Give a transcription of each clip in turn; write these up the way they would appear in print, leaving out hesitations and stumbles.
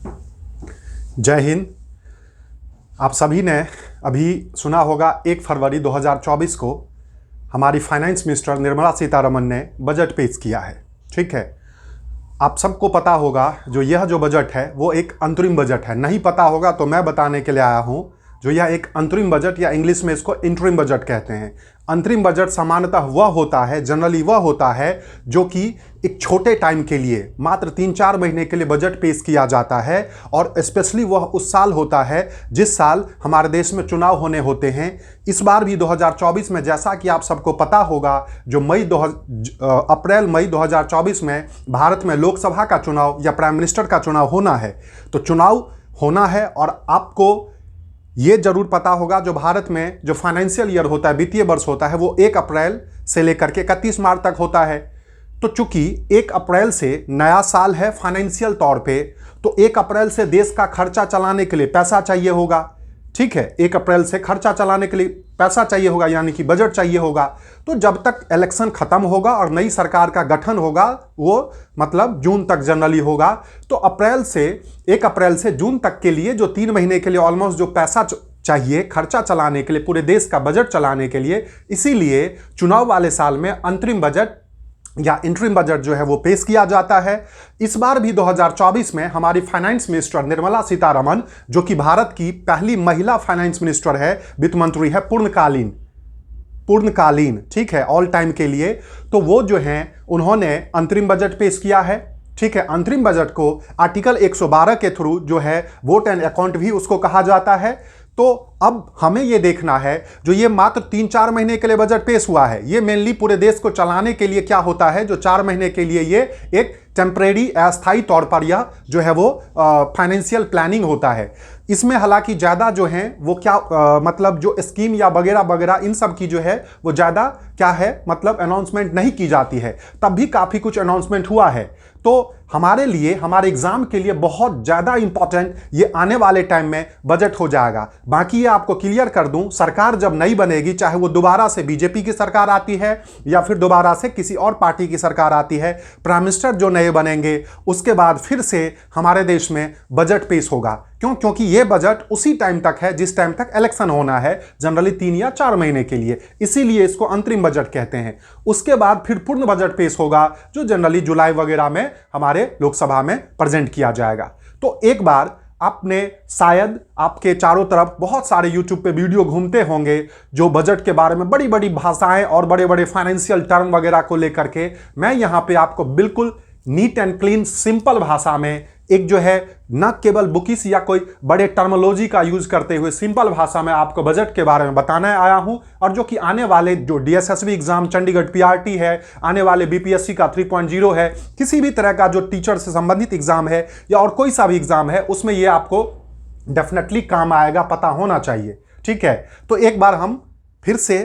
जय हिंद। आप सभी ने अभी सुना होगा 1 फरवरी 2024 को हमारी फाइनेंस मिनिस्टर निर्मला सीतारमण ने बजट पेश किया है। ठीक है, आप सबको पता होगा जो बजट है वो एक अंतरिम बजट है। नहीं पता होगा तो मैं बताने के लिए आया हूँ। जो यह एक अंतरिम बजट या इंग्लिश में इसको इंटरिम बजट कहते हैं। अंतरिम बजट सामान्यतः वह होता है, जनरली वह होता है जो कि एक छोटे टाइम के लिए मात्र 3-4 महीने के लिए बजट पेश किया जाता है। और स्पेशली वह उस साल होता है जिस साल हमारे देश में चुनाव होने होते हैं। इस बार भी 2024 में जैसा कि आप सबको पता होगा जो अप्रैल मई 2024 में भारत में लोकसभा का चुनाव या प्राइम मिनिस्टर का चुनाव होना है। तो चुनाव होना है और आपको ये जरूर पता होगा जो भारत में जो फाइनेंशियल ईयर होता है, वित्तीय वर्ष होता है, वो 1 अप्रैल से लेकर के 31 मार्च तक होता है। तो चूंकि 1 अप्रैल से नया साल है फाइनेंशियल तौर पे, तो 1 अप्रैल से देश का खर्चा चलाने के लिए पैसा चाहिए होगा। ठीक है, 1 अप्रैल से खर्चा चलाने के लिए पैसा चाहिए होगा, यानी कि बजट चाहिए होगा। तो जब तक इलेक्शन खत्म होगा और नई सरकार का गठन होगा, वो मतलब जून तक जनरली होगा। तो 1 अप्रैल से जून तक के लिए जो 3 महीने के लिए ऑलमोस्ट जो पैसा चाहिए खर्चा चलाने के लिए, पूरे देश का बजट चलाने के लिए, इसीलिए चुनाव वाले साल में अंतरिम बजट या इंटरिम बजट जो है वो पेश किया जाता है। इस बार भी 2024 में हमारी फाइनेंस मिनिस्टर निर्मला सीतारमण, जो कि भारत की पहली महिला फाइनेंस मिनिस्टर है, वित्त मंत्री है पूर्णकालीन, ठीक है, ऑल टाइम के लिए। तो वो जो हैं उन्होंने अंतरिम बजट पेश किया है। ठीक है, अंतरिम बजट को आर्टिकल 112 के थ्रू जो है वोट एंड अकाउंट भी उसको कहा जाता है। तो अब हमें यह देखना है जो ये मात्र 3-4 महीने के लिए बजट पेश हुआ है, ये मेनली पूरे देश को चलाने के लिए क्या होता है, जो 4 महीने के लिए ये एक टेम्परेरी अस्थायी तौर पर यह जो है वो फाइनेंशियल प्लानिंग होता है। इसमें हालांकि ज़्यादा जो है वो क्या मतलब जो स्कीम या वगैरह वगैरह इन सब की जो है वो ज़्यादा क्या है मतलब अनाउंसमेंट नहीं की जाती है। तब भी काफ़ी कुछ अनाउंसमेंट हुआ है। तो हमारे लिए, हमारे एग्जाम के लिए बहुत ज़्यादा इंपॉर्टेंट ये आने वाले टाइम में बजट हो जाएगा। बाकी ये आपको क्लियर कर दूं, सरकार जब नई बनेगी, चाहे वो दोबारा से बीजेपी की सरकार आती है या फिर दोबारा से किसी और पार्टी की सरकार आती है, प्राइम मिनिस्टर जो नए बनेंगे उसके बाद फिर से हमारे देश में बजट पेश होगा। क्योंकि ये बजट उसी टाइम तक है जिस टाइम तक इलेक्शन होना है, जनरली 3 या 4 महीने के लिए, इसीलिए इसको अंतरिम बजट कहते हैं। उसके बाद फिर पूर्ण बजट पेश होगा जो जनरली जुलाई वगैरह में हमारे लोकसभा में प्रेजेंट किया जाएगा। तो एक बार आपने शायद आपके चारों तरफ बहुत सारे यूट्यूब पे वीडियो घूमते होंगे जो बजट के बारे में बड़ी बड़ी भाषाएं और बड़े बड़े फाइनेंशियल टर्म वगैरह को लेकर के, मैं यहां पे आपको बिल्कुल नीट एंड क्लीन सिंपल भाषा में एक जो है न केवल बुकिस या कोई बड़े टर्मोलॉजी का यूज करते हुए सिंपल भाषा में आपको बजट के बारे में बताने आया हूं। और जो कि आने वाले जो डीएसएसबी एग्जाम, चंडीगढ़ पीआरटी है, आने वाले बीपीएससी का 3.0 है, किसी भी तरह का जो टीचर से संबंधित एग्जाम है या और कोई सा भी एग्जाम है, उसमें ये आपको डेफिनेटली काम आएगा, पता होना चाहिए। ठीक है, तो एक बार हम फिर से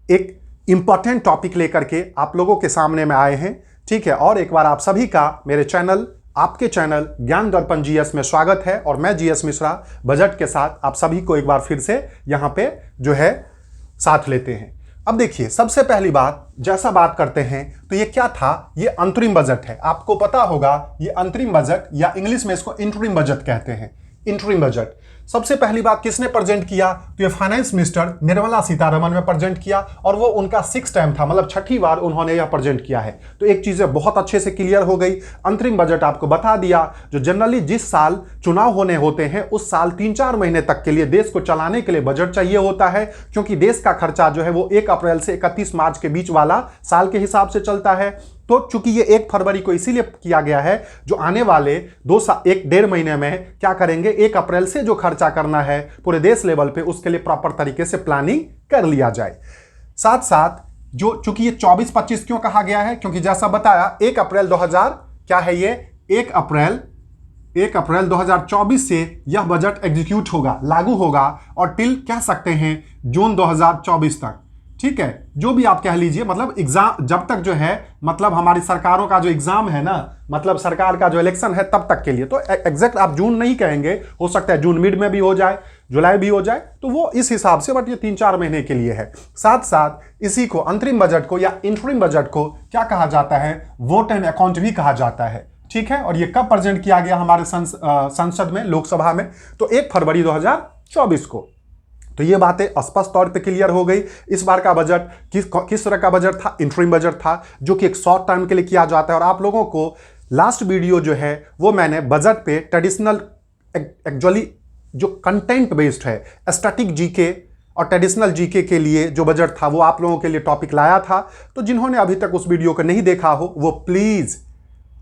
एक इंपॉर्टेंट टॉपिक लेकर के आप लोगों के सामने में आए हैं। ठीक है, और एक बार आप सभी का मेरे चैनल, आपके चैनल ज्ञान दर्पण जीएस में स्वागत है। और मैं जीएस मिश्रा बजट के साथ आप सभी को एक बार फिर से यहां पे जो है साथ लेते हैं। अब देखिए, सबसे पहली बात जैसा बात करते हैं तो ये क्या था, ये अंतरिम बजट है। आपको पता होगा ये अंतरिम बजट या इंग्लिश में इसको इंटरिम बजट कहते हैं। इंटरिम बजट सबसे पहली बात किसने प्रेजेंट किया, तो ये फाइनेंस मिनिस्टर निर्मला सीतारमण ने प्रेजेंट किया और वो उनका 6th टाइम था, मतलब 6ठी बार उन्होंने यह प्रेजेंट किया है। तो एक चीजें बहुत अच्छे से क्लियर हो गई। अंतरिम बजट आपको बता दिया जो जनरली जिस साल चुनाव होने होते हैं उस साल 3-4 महीने तक के लिए देश को चलाने के लिए बजट चाहिए होता है, क्योंकि देश का खर्चा जो है वो 1 अप्रैल से 31 मार्च के बीच वाला साल के हिसाब से चलता है। तो चूंकि ये 1 फरवरी को इसीलिए किया गया है जो आने वाले 1-1.5 महीने में क्या करेंगे, 1 अप्रैल से जो खर्चा करना है पूरे देश लेवल पे, उसके लिए प्रॉपर तरीके से प्लानिंग कर लिया जाए। साथ साथ जो चूंकि ये 24-25 क्यों कहा गया है, क्योंकि जैसा बताया 1 अप्रैल 2000 क्या है, ये 1 अप्रैल 2024 से यह बजट एग्जीक्यूट होगा, लागू होगा और टिल कह सकते हैं जून 2024 तक। ठीक है, जो भी आप कह लीजिए, मतलब एग्जाम जब तक जो है, मतलब हमारी सरकारों का जो एग्जाम है ना, मतलब सरकार का जो इलेक्शन है तब तक के लिए। तो एग्जैक्ट आप जून नहीं कहेंगे, हो सकता है जून मिड में भी हो जाए, जुलाई भी हो जाए, तो वो इस हिसाब से, बट ये 3-4 महीने के लिए है। साथ साथ इसी को अंतरिम बजट को या इंटरिम बजट को क्या कहा जाता है, वोट एंड अकाउंट भी कहा जाता है। ठीक है, और ये कब प्रेजेंट किया गया हमारे संसद में, लोकसभा में, तो 1 फरवरी 2024 को। तो ये बातें स्पष्ट तौर पे क्लियर हो गई। इस बार का बजट किस तरह का बजट था, इंटरिम बजट था, जो कि एक शॉर्ट टर्म के लिए किया जाता है। और आप लोगों को लास्ट वीडियो जो है वो मैंने बजट पे ट्रेडिशनल एक्चुअली जो कंटेंट बेस्ड है, स्टैटिक जीके और ट्रेडिशनल जीके के लिए जो बजट था वो आप लोगों के लिए टॉपिक लाया था। तो जिन्होंने अभी तक उस वीडियो को नहीं देखा हो वो प्लीज़,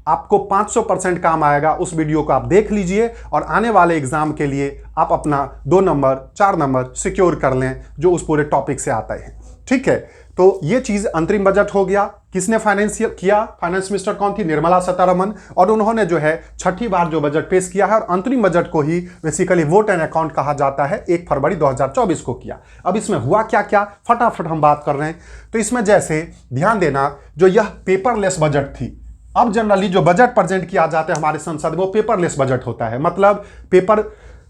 आपको 500% काम आएगा, उस वीडियो को आप देख लीजिए और आने वाले एग्जाम के लिए आप अपना 2 नंबर 4 नंबर सिक्योर कर लें जो उस पूरे टॉपिक से आता है। ठीक है, तो ये चीज अंतरिम बजट हो गया। किसने फाइनेंशियल किया? फाइनेंस मिनिस्टर कौन थी? निर्मला सीतारमण। और उन्होंने जो है 6ठी बार जो बजट पेश किया है और अंतरिम बजट को ही बेसिकली वोट एंड अकाउंट कहा जाता है, 1 फरवरी 2024 को किया। अब इसमें हुआ क्या क्या, फटाफट हम बात कर रहे हैं। तो इसमें जैसे ध्यान देना, जो यह पेपरलेस बजट थी। अब जनरली जो बजट प्रेजेंट किया जाता है हमारे संसद में वो पेपरलेस बजट होता है, मतलब पेपर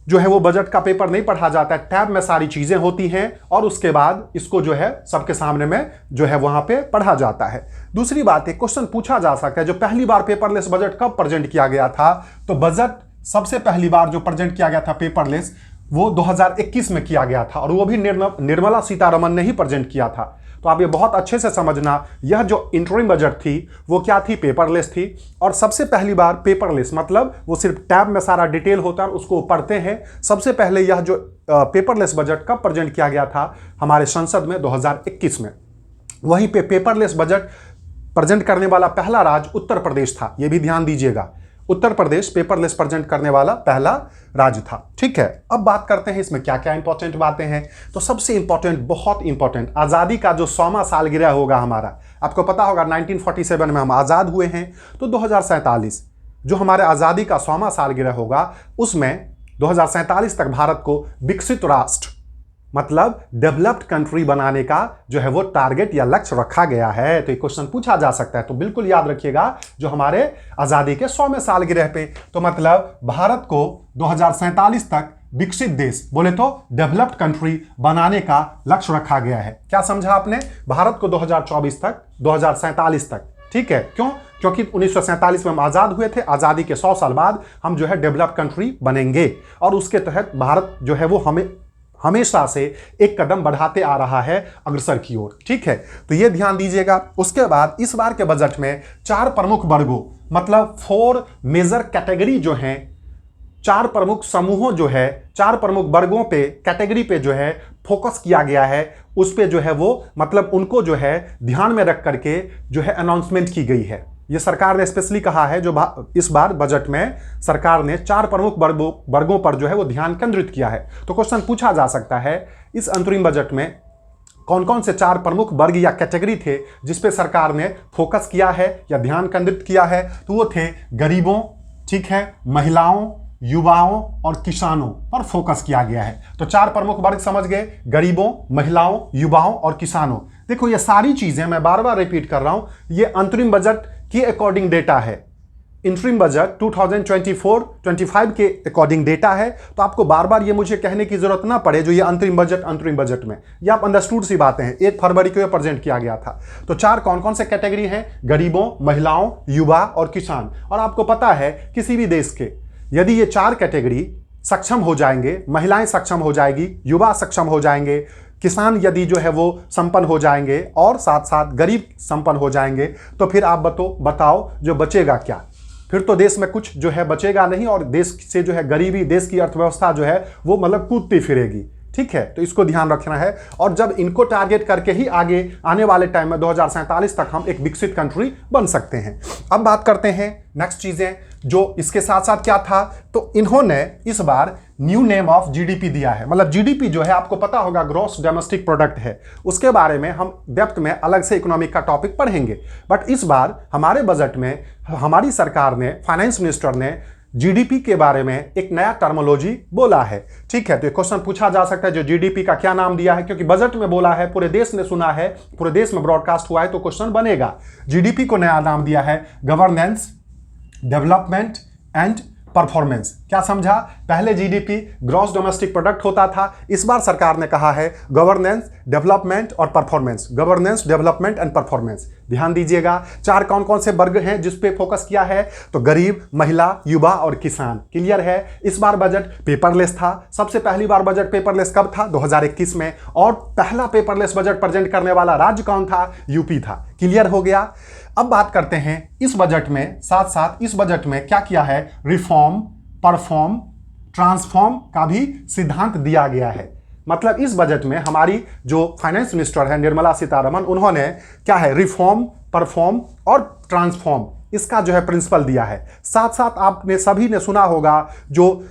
जो है वो बजट का पेपर नहीं पढ़ा जाता है, टैब में सारी चीजें होती हैं और उसके बाद इसको जो है सबके सामने में जो है वहां पे पढ़ा जाता है। दूसरी बात है, क्वेश्चन पूछा जा सकता है जो पहली बार पेपरलेस बजट कब प्रेजेंट किया गया था? तो बजट सबसे पहली बार जो प्रेजेंट किया गया था पेपरलेस वो 2021 में किया गया था और वो भी निर्मला सीतारमण ने ही प्रेजेंट किया था। तो आप ये बहुत अच्छे से समझना, यह जो इंटरिम बजट थी वो क्या थी? पेपरलेस थी। और सबसे पहली बार पेपरलेस मतलब वो सिर्फ टैब में सारा डिटेल होता है और उसको पढ़ते हैं। सबसे पहले यह जो पेपरलेस बजट कब प्रेजेंट किया गया था हमारे संसद में? 2021 में। वहीं पे पेपरलेस बजट प्रेजेंट करने वाला पहला राज्य उत्तर प्रदेश था, यह भी ध्यान दीजिएगा। उत्तर प्रदेश पेपरलेस प्रेजेंट करने वाला पहला राज्य था। ठीक है, अब बात करते हैं इसमें क्या क्या इंपॉर्टेंट बातें हैं। तो सबसे इंपॉर्टेंट, बहुत इंपॉर्टेंट, आज़ादी का जो 100वां सालगिरह होगा हमारा। आपको पता होगा 1947 में हम आज़ाद हुए हैं, तो 2047 जो हमारे आज़ादी का 100वां सालगिरह होगा उसमें 2047 तक भारत को विकसित राष्ट्र मतलब डेवलप्ड कंट्री बनाने का जो है वो टारगेट या लक्ष्य रखा गया है। तो ये क्वेश्चन पूछा जा सकता है, तो बिल्कुल याद रखिएगा जो हमारे आज़ादी के 100वें सालगिरह पे, तो मतलब भारत को 2047 तक विकसित देश बोले तो डेवलप्ड कंट्री बनाने का लक्ष्य रखा गया है। क्या समझा आपने? भारत को 2024 तक 2047 तक, ठीक है। क्यों? क्योंकि 1947 में हम आज़ाद हुए थे, आज़ादी के 100 साल बाद हम जो है डेवलप्ड कंट्री बनेंगे और उसके तहत भारत जो है वो हमें हमेशा से एक कदम बढ़ाते आ रहा है अग्रसर की ओर। ठीक है, तो ये ध्यान दीजिएगा। उसके बाद इस बार के बजट में 4 प्रमुख वर्गों मतलब 4 मेजर कैटेगरी जो हैं, 4 प्रमुख समूहों जो है, 4 प्रमुख वर्गों पे कैटेगरी पे जो है फोकस किया गया है। उस पे जो है वो मतलब उनको जो है ध्यान में रख करके जो है अनाउंसमेंट की गई है। ये सरकार ने स्पेशली कहा है, जो इस बार बजट में सरकार ने 4 प्रमुख वर्गों पर जो है वो ध्यान केंद्रित किया है। तो क्वेश्चन पूछा जा सकता है इस अंतरिम बजट में कौन कौन से 4 प्रमुख वर्ग या कैटेगरी थे जिसपे सरकार ने फोकस किया है या ध्यान केंद्रित किया है? तो वो थे गरीबों, ठीक है, महिलाओं, युवाओं और किसानों पर फोकस किया गया है। तो 4 प्रमुख वर्ग समझ गए, गरीबों, महिलाओं, युवाओं और किसानों। देखो ये सारी चीजें मैं बार बार रिपीट कर रहा हूं, ये अंतरिम बजट की अकॉर्डिंग डेटा है। इंटरिम बजट 2024-25 के अकॉर्डिंग डेटा है। तो आपको बार बार ये मुझे कहने की जरूरत ना पड़े जो ये अंतरिम बजट में, ये आप अंडरस्टूड सी बातें हैं। 1 फरवरी को ये प्रेजेंट किया गया था। तो 4 कौन कौन से कैटेगरी हैं? गरीबों, महिलाओं, युवा और किसान। और आपको पता है किसी भी देश के यदि ये 4 कैटेगरी सक्षम हो जाएंगे, महिलाएं सक्षम हो जाएगी, युवा सक्षम हो जाएंगे, किसान यदि जो है वो संपन्न हो जाएंगे और साथ साथ गरीब संपन्न हो जाएंगे, तो फिर आप बताओ जो बचेगा क्या? फिर तो देश में कुछ जो है बचेगा नहीं और देश से जो है गरीबी, देश की अर्थव्यवस्था जो है वो मतलब कूदती फिरेगी। ठीक है, तो इसको ध्यान रखना है। और जब इनको टारगेट करके ही आगे आने वाले टाइम में 2047 तक हम एक विकसित कंट्री बन सकते हैं। अब बात करते हैं नेक्स्ट चीजें जो इसके साथ साथ क्या था। तो इन्होंने इस बार न्यू नेम ऑफ जीडीपी दिया है। मतलब जीडीपी जो है आपको पता होगा ग्रॉस डोमेस्टिक प्रोडक्ट है, उसके बारे में हम डेप्थ में अलग से इकोनॉमिक का टॉपिक पढ़ेंगे। बट इस बार हमारे बजट में हमारी सरकार ने, फाइनेंस मिनिस्टर ने जीडीपी के बारे में एक नया टर्मोलॉजी बोला है। ठीक है, तो क्वेश्चन पूछा जा सकता है जो जीडीपी का क्या नाम दिया है, क्योंकि बजट में बोला है, पूरे देश ने सुना है, पूरे देश में ब्रॉडकास्ट हुआ है, तो क्वेश्चन बनेगा। जीडीपी को नया नाम दिया है गवर्नेंस, डेवलपमेंट एंड परफॉर्मेंस। क्या समझा? पहले जीडीपी ग्रॉस डोमेस्टिक प्रोडक्ट होता था, इस बार सरकार ने कहा है गवर्नेंस, डेवलपमेंट और performance. Governance, development and performance. ध्यान दीजिएगा, चार कौन कौन से वर्ग हैं जिस पे फोकस किया है? तो गरीब, महिला, युवा और किसान। क्लियर है? इस बार बजट पेपरलेस था। सबसे पहली बार बजट पेपरलेस कब था? 2021 में। और पहला पेपरलेस बजट प्रेजेंट करने वाला राज्य कौन था? यूपी था। क्लियर हो गया? अब बात करते हैं इस बजट में, साथ साथ इस बजट में क्या किया है? रिफॉर्म, परफॉर्म, ट्रांसफॉर्म का भी सिद्धांत दिया गया है। मतलब इस बजट में हमारी जो फाइनेंस मिनिस्टर है निर्मला सीतारमण, उन्होंने क्या है? रिफॉर्म, परफॉर्म और ट्रांसफॉर्म, इसका जो है प्रिंसिपल दिया है। साथ साथ आपने सभी ने सुना होगा जो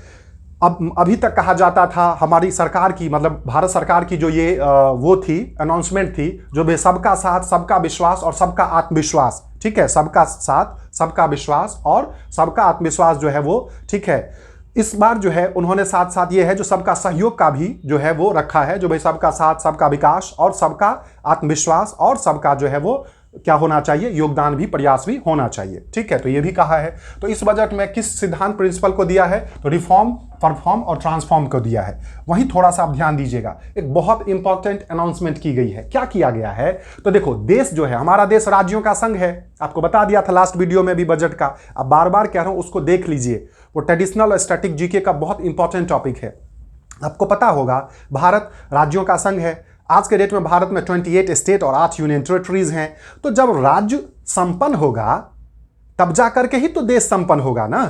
अब अभी तक कहा जाता था हमारी सरकार की, मतलब भारत सरकार की जो ये वो थी अनाउंसमेंट थी, जो भी सबका साथ, सबका विश्वास और सबका आत्मविश्वास। ठीक है, सबका साथ, सबका विश्वास और सबका आत्मविश्वास जो है वो, ठीक है, इस बार जो है उन्होंने साथ साथ ये है जो सबका सहयोग का भी जो है वो रखा है, जो भाई सबका साथ, सबका विकास और सबका आत्मविश्वास और सबका जो है वो क्या होना चाहिए? योगदान भी, प्रयास भी होना चाहिए। ठीक है, तो ये भी कहा है। तो इस बजट में किस सिद्धांत प्रिंसिपल को दिया है? तो रिफॉर्म, परफॉर्म और ट्रांसफॉर्म को दिया है। वहीं थोड़ा सा आप ध्यान दीजिएगा, एक बहुत इंपॉर्टेंट अनाउंसमेंट की गई है। क्या किया गया है? तो देखो, देश जो है, हमारा देश राज्यों का संघ है। आपको बता दिया था लास्ट वीडियो में भी बजट का। अब बार बार कह रहा हूं, उसको देख लीजिए। वो ट्रेडिशनल और स्टैटिक जीके का बहुत इंपॉर्टेंट टॉपिक है। आपको पता होगा भारत राज्यों का संघ है। आज के डेट में भारत में 28 स्टेट और 8 यूनियन टेरिटरीज हैं। तो जब राज्य संपन्न होगा तब जाकर के ही तो देश संपन्न होगा ना।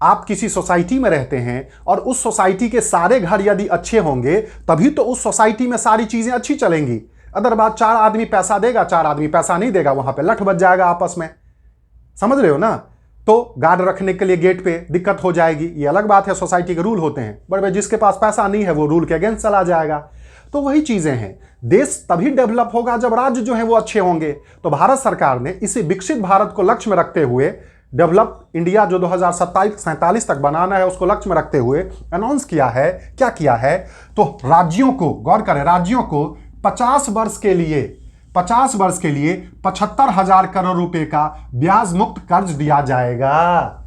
आप किसी सोसाइटी में रहते हैं और उस सोसाइटी के सारे घर यदि अच्छे होंगे तभी तो उस सोसाइटी में सारी चीजें अच्छी चलेंगी। अदरवाइज 4 आदमी पैसा देगा, 4 आदमी पैसा नहीं देगा, वहां पे लठ बज जाएगा आपस में। समझ रहे हो ना? तो गार्ड रखने के लिए गेट पे दिक्कत हो जाएगी, ये अलग बात है, सोसाइटी के रूल होते हैं। बट जिसके पास पैसा नहीं है वो रूल के अगेंस्ट चला जाएगा। तो वही चीजें हैं, देश तभी डेवलप होगा जब राज्य जो है वो अच्छे होंगे। तो भारत सरकार ने इसे विकसित भारत को लक्ष्य में रखते हुए, डेवलप इंडिया जो 2047 तक बनाना है उसको लक्ष्य में रखते हुए अनाउंस किया है। क्या किया है? तो राज्यों को, गौर करें, राज्यों को 50 वर्ष के लिए 75,000 करोड़ रुपए का ब्याज मुक्त कर्ज दिया जाएगा।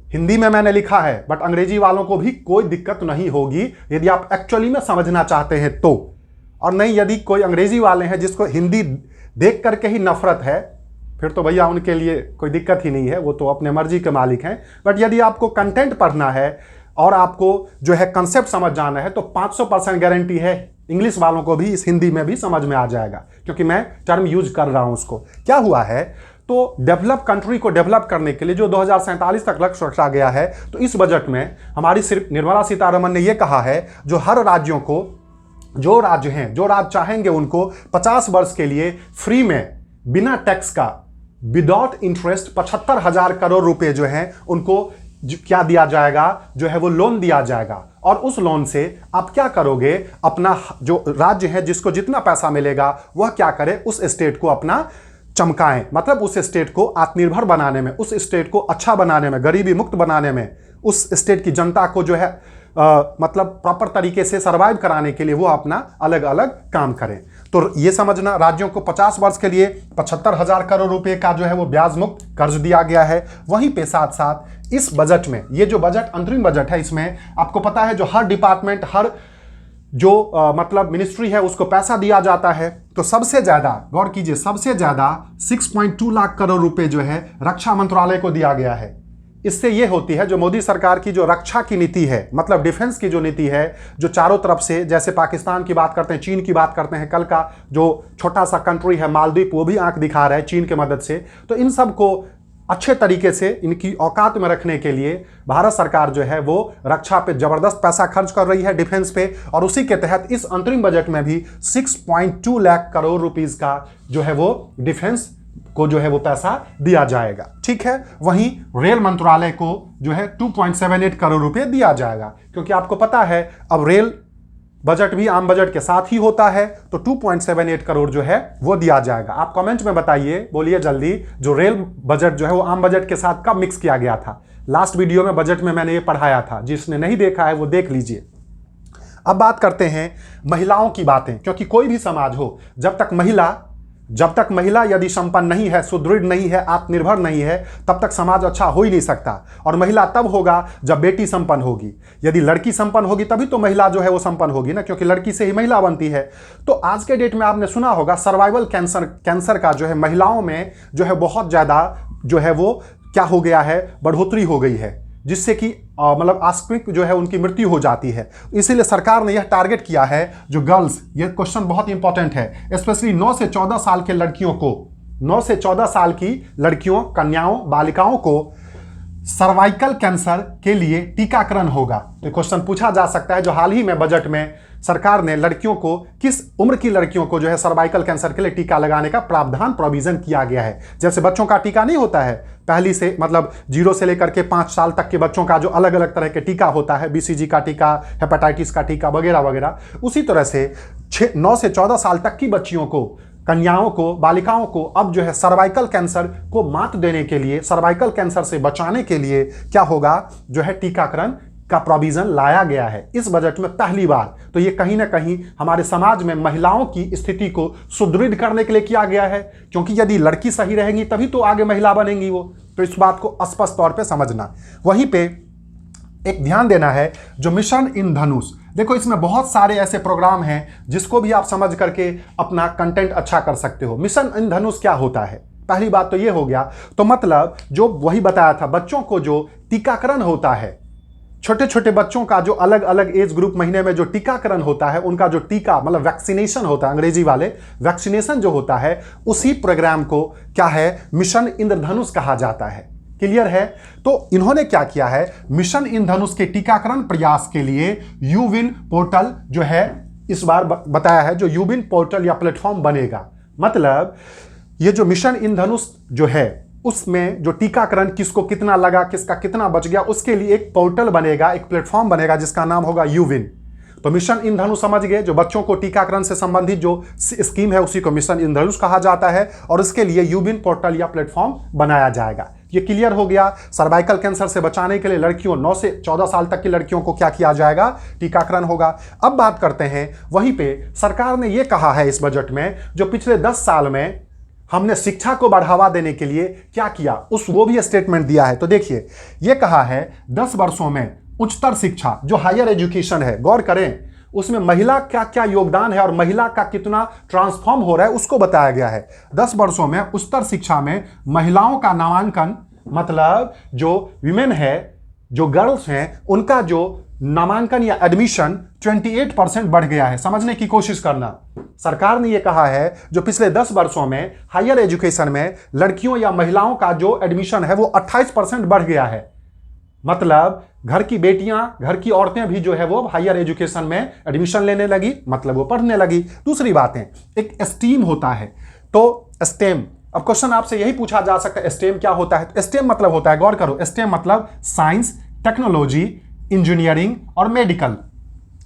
हिंदी में मैंने लिखा है, बट अंग्रेजी वालों को भी कोई दिक्कत नहीं होगी यदि आप एक्चुअली में समझना चाहते हैं तो। और नहीं, यदि कोई अंग्रेजी वाले हैं जिसको हिंदी देख करके ही नफरत है, फिर तो भैया उनके लिए कोई दिक्कत ही नहीं है, वो तो अपने मर्जी के मालिक हैं। बट यदि आपको कंटेंट पढ़ना है और आपको जो है कंसेप्ट समझ जाना है तो 500% गारंटी है इंग्लिश वालों को भी इस हिंदी में भी समझ में आ जाएगा, क्योंकि मैं टर्म यूज कर रहा हूं उसको। क्या हुआ है? तो डेवलप कंट्री को डेवलप करने के लिए जो 2047 तक लक्ष्य रखा गया है, तो इस बजट में हमारी सिर्फ निर्मला सीतारमण ने यह कहा है जो हर राज्यों को, जो राज्य चाहेंगे उनको 50 वर्ष के लिए फ्री में बिना टैक्स का, विदाउट इंटरेस्ट 75,000 करोड़ रुपए जो है उनको क्या दिया जाएगा? जो है वो लोन दिया जाएगा। और उस लोन से आप क्या करोगे? अपना जो राज्य है जिसको जितना पैसा मिलेगा वह क्या करे? उस स्टेट को अपना चमकाएं, मतलब उस स्टेट को आत्मनिर्भर बनाने में, उस स्टेट को अच्छा बनाने में, गरीबी मुक्त बनाने में, उस स्टेट की जनता को जो है मतलब प्रॉपर तरीके से सर्वाइव कराने के लिए वो अपना अलग अलग काम करें। तो ये समझना, राज्यों को 50 वर्ष के लिए 75,000 करोड़ रुपए का जो है वो ब्याज मुक्त कर्ज दिया गया है। वहीं पे साथ साथ इस बजट में, ये जो बजट अंतरिम बजट है, इसमें आपको पता है जो हर डिपार्टमेंट, हर जो मतलब मिनिस्ट्री है उसको पैसा दिया जाता है। तो सबसे ज्यादा, गौर कीजिए, सबसे ज्यादा 6.2 लाख करोड़ रुपए जो है रक्षा मंत्रालय को दिया गया है। इससे ये होती है जो मोदी सरकार की जो रक्षा की नीति है, मतलब डिफेंस की जो नीति है, जो चारों तरफ से, जैसे पाकिस्तान की बात करते हैं, चीन की बात करते हैं, कल का जो छोटा सा कंट्री है मालदीव, वो भी आंख दिखा रहा है चीन की मदद से। तो इन सब को अच्छे तरीके से इनकी औकात में रखने के लिए भारत सरकार जो है वो रक्षा पे जबरदस्त पैसा खर्च कर रही है, डिफेंस पे। और उसी के तहत इस अंतरिम बजट में भी 6.2 लाख करोड़ रुपीस का जो है वो डिफेंस को जो है वो पैसा दिया जाएगा। ठीक है, वहीं रेल मंत्रालय को जो है 2.78 करोड़ रुपए दिया जाएगा, क्योंकि आपको पता है अब रेल बजट भी आम बजट के साथ ही होता है। तो 2.78 करोड़ जो है वो दिया जाएगा। आप कमेंट में बताइए, बोलिए जल्दी, जो रेल बजट जो है वो आम बजट के साथ कब मिक्स किया गया था? लास्ट वीडियो में बजट में मैंने ये पढ़ाया था, जिसने नहीं देखा है वो देख लीजिए। अब बात करते हैं महिलाओं की बातें, क्योंकि कोई भी समाज हो, जब तक महिला जब तक महिला यदि संपन्न नहीं है, सुदृढ़ नहीं है, आत्मनिर्भर नहीं है, तब तक समाज अच्छा हो ही नहीं सकता। और महिला तब होगा जब बेटी संपन्न होगी। यदि लड़की संपन्न होगी तभी तो महिला जो है वो संपन्न होगी ना, क्योंकि लड़की से ही महिला बनती है। तो आज के डेट में आपने सुना होगा सर्वाइवल कैंसर का जो है महिलाओं में जो है बहुत ज़्यादा जो है वो क्या हो गया है, बढ़ोतरी हो गई है, जिससे कि मतलब आकस्मिक जो है उनकी मृत्यु हो जाती है। इसीलिए सरकार ने यह टारगेट किया है जो गर्ल्स, ये क्वेश्चन बहुत इंपॉर्टेंट है, स्पेशली 9 से 14 साल के लड़कियों को, 9 से 14 साल की लड़कियों, कन्याओं, बालिकाओं को सर्वाइकल कैंसर के लिए टीकाकरण होगा। तो क्वेश्चन पूछा जा सकता है जो हाल ही में बजट में सरकार ने लड़कियों को, किस उम्र की लड़कियों को जो है सर्वाइकल कैंसर के लिए टीका लगाने का प्रावधान प्रोविजन किया गया है। जैसे बच्चों का टीका नहीं होता है पहली से, मतलब 0 से लेकर के 5 साल तक के बच्चों का जो अलग अलग तरह के टीका होता है, BCG का टीका, हेपेटाइटिस का टीका वगैरह वगैरह, उसी तरह से 9 से 14 साल तक की बच्चियों को, कन्याओं को, बालिकाओं को अब जो है सर्वाइकल कैंसर को मात देने के लिए, सर्वाइकल कैंसर से बचाने के लिए क्या होगा, जो है टीकाकरण का प्रोविजन लाया गया है इस बजट में पहली बार। तो ये कहीं ना कहीं हमारे समाज में महिलाओं की स्थिति को सुदृढ़ करने के लिए किया गया है, क्योंकि यदि लड़की सही रहेंगी तभी तो आगे महिला बनेंगी वो। तो इस बात को स्पष्ट तौर पे समझना। वहीं पे एक ध्यान देना है जो मिशन इंद्रधनुष, देखो इसमें बहुत सारे ऐसे प्रोग्राम हैं जिसको भी आप समझ करके अपना कंटेंट अच्छा कर सकते हो। मिशन इंद्रधनुष क्या होता है, पहली बात तो ये हो गया। तो मतलब जो वही बताया था, बच्चों को जो टीकाकरण होता है, छोटे छोटे बच्चों का जो अलग अलग एज ग्रुप महीने में जो टीकाकरण होता है, उनका जो टीका मतलब वैक्सीनेशन होता है, अंग्रेजी वाले वैक्सीनेशन जो होता है, उसी प्रोग्राम को क्या है, मिशन इंद्रधनुष कहा जाता है। क्लियर है? तो इन्होंने क्या किया है, मिशन इंद्रधनुष के टीकाकरण प्रयास के लिए यूविन पोर्टल जो है इस बार बताया है, जो यूविन पोर्टल या प्लेटफॉर्म बनेगा। मतलब ये जो मिशन इंद्रधनुष जो है उसमें जो टीकाकरण किसको कितना लगा, किसका कितना बच गया, उसके लिए एक पोर्टल बनेगा, एक प्लेटफॉर्म बनेगा जिसका नाम होगा यूविन। तो मिशन इंद्रधनुष समझ गए, जो बच्चों को टीकाकरण से संबंधित जो स्कीम है उसी को मिशन इंद्रधनुष कहा जाता है, और इसके लिए यूविन पोर्टल या प्लेटफॉर्म बनाया जाएगा। ये क्लियर हो गया। सर्वाइकल कैंसर से बचाने के लिए लड़कियों 9 से 14 साल तक की लड़कियों को क्या किया जाएगा, टीकाकरण होगा। अब बात करते हैं, वहीं पे सरकार ने ये कहा है इस बजट में, जो पिछले 10 साल में हमने शिक्षा को बढ़ावा देने के लिए क्या किया, वो भी स्टेटमेंट दिया है। तो देखिए ये कहा है 10 वर्षों में उच्चतर शिक्षा जो हायर एजुकेशन है, गौर करें उसमें महिला क्या क्या योगदान है और महिला का कितना ट्रांसफॉर्म हो रहा है उसको बताया गया है। 10 वर्षों में उच्चतर शिक्षा में महिलाओं का नामांकन, मतलब जो विमेन है, जो गर्ल्स हैं, उनका जो नामांकन या एडमिशन 28% बढ़ गया है। समझने की कोशिश करना। सरकार ने यह कहा है जो पिछले 10 वर्षों में हायर एजुकेशन में लड़कियों या महिलाओं का जो एडमिशन है वो 28% बढ़ गया है। मतलब घर की बेटियां, घर की औरतें भी जो है वो हायर एजुकेशन में एडमिशन लेने लगी, मतलब वो पढ़ने लगी। दूसरी बात है, एक स्टीम होता है, तो स्टेम, अब क्वेश्चन आपसे यही पूछा जा सकता है स्टेम क्या होता है। स्टेम मतलब होता है, गौर करो, स्टेम मतलब साइंस, टेक्नोलॉजी, इंजीनियरिंग और मेडिकल।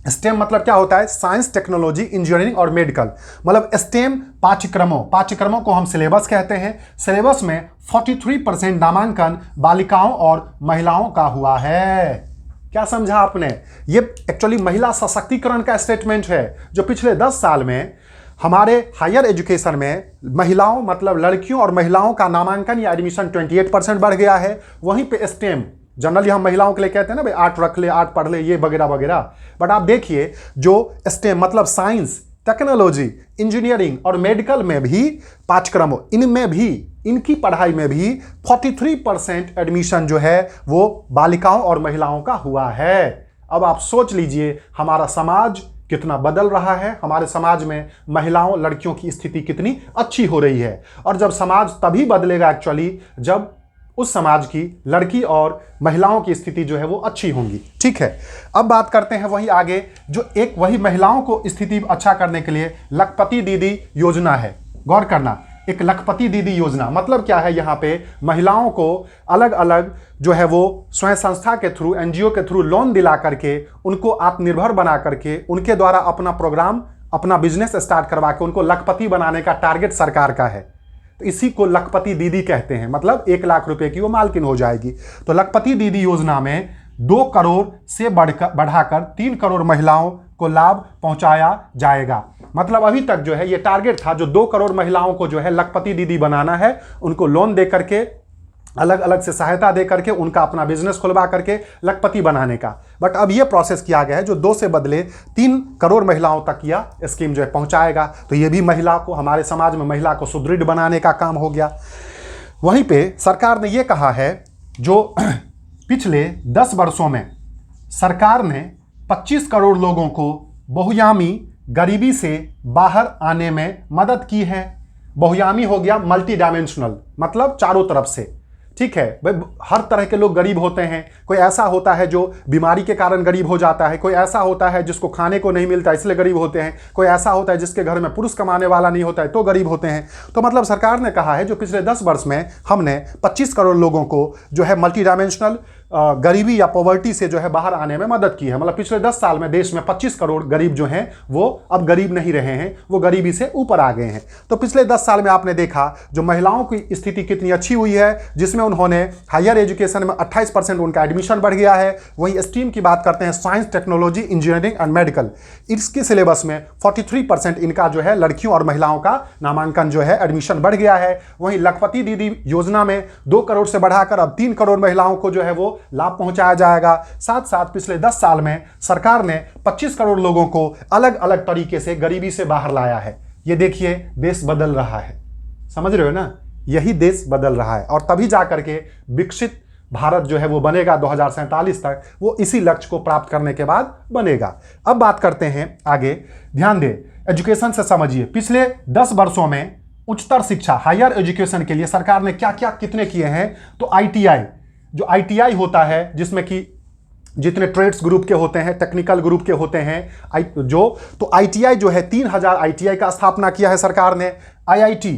स्टेम मतलब क्या होता है, साइंस, टेक्नोलॉजी, इंजीनियरिंग और मेडिकल। मतलब स्टेम पाठ्यक्रमों को हम सिलेबस कहते हैं। सिलेबस में 43% नामांकन बालिकाओं और महिलाओं का हुआ है। क्या समझा आपने? ये एक्चुअली महिला सशक्तिकरण का स्टेटमेंट है, जो पिछले 10 साल में हमारे हायर एजुकेशन में महिलाओं, मतलब लड़कियों और महिलाओं का नामांकन या एडमिशन 28% बढ़ गया है। वहीं पे स्टेम जनरली हम महिलाओं के लिए कहते हैं ना भाई, आर्ट रख ले, आर्ट पढ़ ले, ये वगैरह वगैरह। बट आप देखिए जो स्टेम मतलब साइंस, टेक्नोलॉजी, इंजीनियरिंग और मेडिकल में भी पाठ्यक्रमों, इनमें भी, इनकी पढ़ाई में भी 43% एडमिशन जो है वो बालिकाओं और महिलाओं का हुआ है। अब आप सोच लीजिए हमारा समाज कितना बदल रहा है, हमारे समाज में महिलाओं, लड़कियों की स्थिति कितनी अच्छी हो रही है। और जब समाज तभी बदलेगा एक्चुअली जब उस समाज की लड़की और महिलाओं की स्थिति जो है वो अच्छी होंगी। ठीक है, अब बात करते हैं वही आगे, जो एक वही महिलाओं को स्थिति अच्छा करने के लिए लखपति दीदी योजना है। गौर करना, एक लखपति दीदी योजना मतलब क्या है, यहाँ पे महिलाओं को अलग अलग जो है वो स्वयं संस्था के थ्रू, एनजीओ के थ्रू लोन दिला करके, उनको आत्मनिर्भर बना करके, उनके द्वारा अपना प्रोग्राम, अपना बिजनेस स्टार्ट करवा के उनको लखपति बनाने का टारगेट सरकार का है। तो इसी को लखपति दीदी कहते हैं। मतलब 1 लाख रुपए की वो मालकिन हो जाएगी। तो लखपति दीदी योजना में 2 करोड़ से बढ़ाकर 3 करोड़ महिलाओं को लाभ पहुंचाया जाएगा। मतलब अभी तक जो है ये टारगेट था, जो 2 करोड़ महिलाओं को जो है लखपति दीदी बनाना है, उनको लोन दे करके, अलग अलग से सहायता दे करके, उनका अपना बिजनेस खुलवा करके लखपति बनाने का। बट अब ये प्रोसेस किया गया है जो 2 से बदले 3 करोड़ महिलाओं तक यह स्कीम जो है पहुंचाएगा। तो ये भी महिला को, हमारे समाज में महिला को सुदृढ़ बनाने का काम हो गया। वहीं पे सरकार ने ये कहा है, जो पिछले 10 वर्षों में सरकार ने 25 करोड़ लोगों को बहुयामी गरीबी से बाहर आने में मदद की है। बहुयामी हो गया मल्टी डायमेंशनल, मतलब चारों तरफ से, ठीक है भाई। हर तरह के लोग गरीब होते हैं। कोई ऐसा होता है जो बीमारी के कारण गरीब हो जाता है, कोई ऐसा होता है जिसको खाने को नहीं मिलता इसलिए गरीब होते हैं, कोई ऐसा होता है जिसके घर में पुरुष कमाने वाला नहीं होता है तो गरीब होते हैं। तो मतलब सरकार ने कहा है जो पिछले 10 वर्ष में हमने 25 करोड़ लोगों को जो है मल्टी डायमेंशनल गरीबी या पॉवर्टी से जो है बाहर आने में मदद की है। मतलब पिछले 10 साल में देश में 25 करोड़ गरीब जो हैं वो अब गरीब नहीं रहे हैं, वो गरीबी से ऊपर आ गए हैं। तो पिछले 10 साल में आपने देखा जो महिलाओं की स्थिति कितनी अच्छी हुई है, जिसमें उन्होंने हायर एजुकेशन में 28% उनका एडमिशन बढ़ गया है। वहीं स्ट्रीम की बात करते हैं science, technology, engineering and medical, इसके सिलेबस में 43% इनका जो है लड़कियों और महिलाओं का नामांकन जो है एडमिशन बढ़ गया है। वहीं लखपति दीदी योजना में 2 करोड़ से बढ़ाकर अब 3 करोड़ महिलाओं को जो है वो लाभ पहुंचाया जाएगा। साथ साथ पिछले 10 साल में सरकार ने 25 करोड़ लोगों को अलग अलग तरीके से गरीबी से बाहर लाया है। ये देखिए देश बदल रहा है, समझ रहे हो ना, यही देश बदल रहा है। और तभी जाकर के विकसित भारत जो है वो बनेगा 2047 तक, वो इसी लक्ष्य को प्राप्त करने के बाद बनेगा। अब बात करते हैं आगे, ध्यान दे एजुकेशन से समझिए पिछले 10 वर्षों में उच्चतर शिक्षा, हायर एजुकेशन के लिए सरकार ने क्या क्या कितने किए हैं। तो ITI, जो ITI होता है जिसमें कि जितने ट्रेड्स ग्रुप के होते हैं, टेक्निकल ग्रुप के होते हैं, तो ITI जो है 3000 ITI का स्थापना किया है सरकार ने। IIT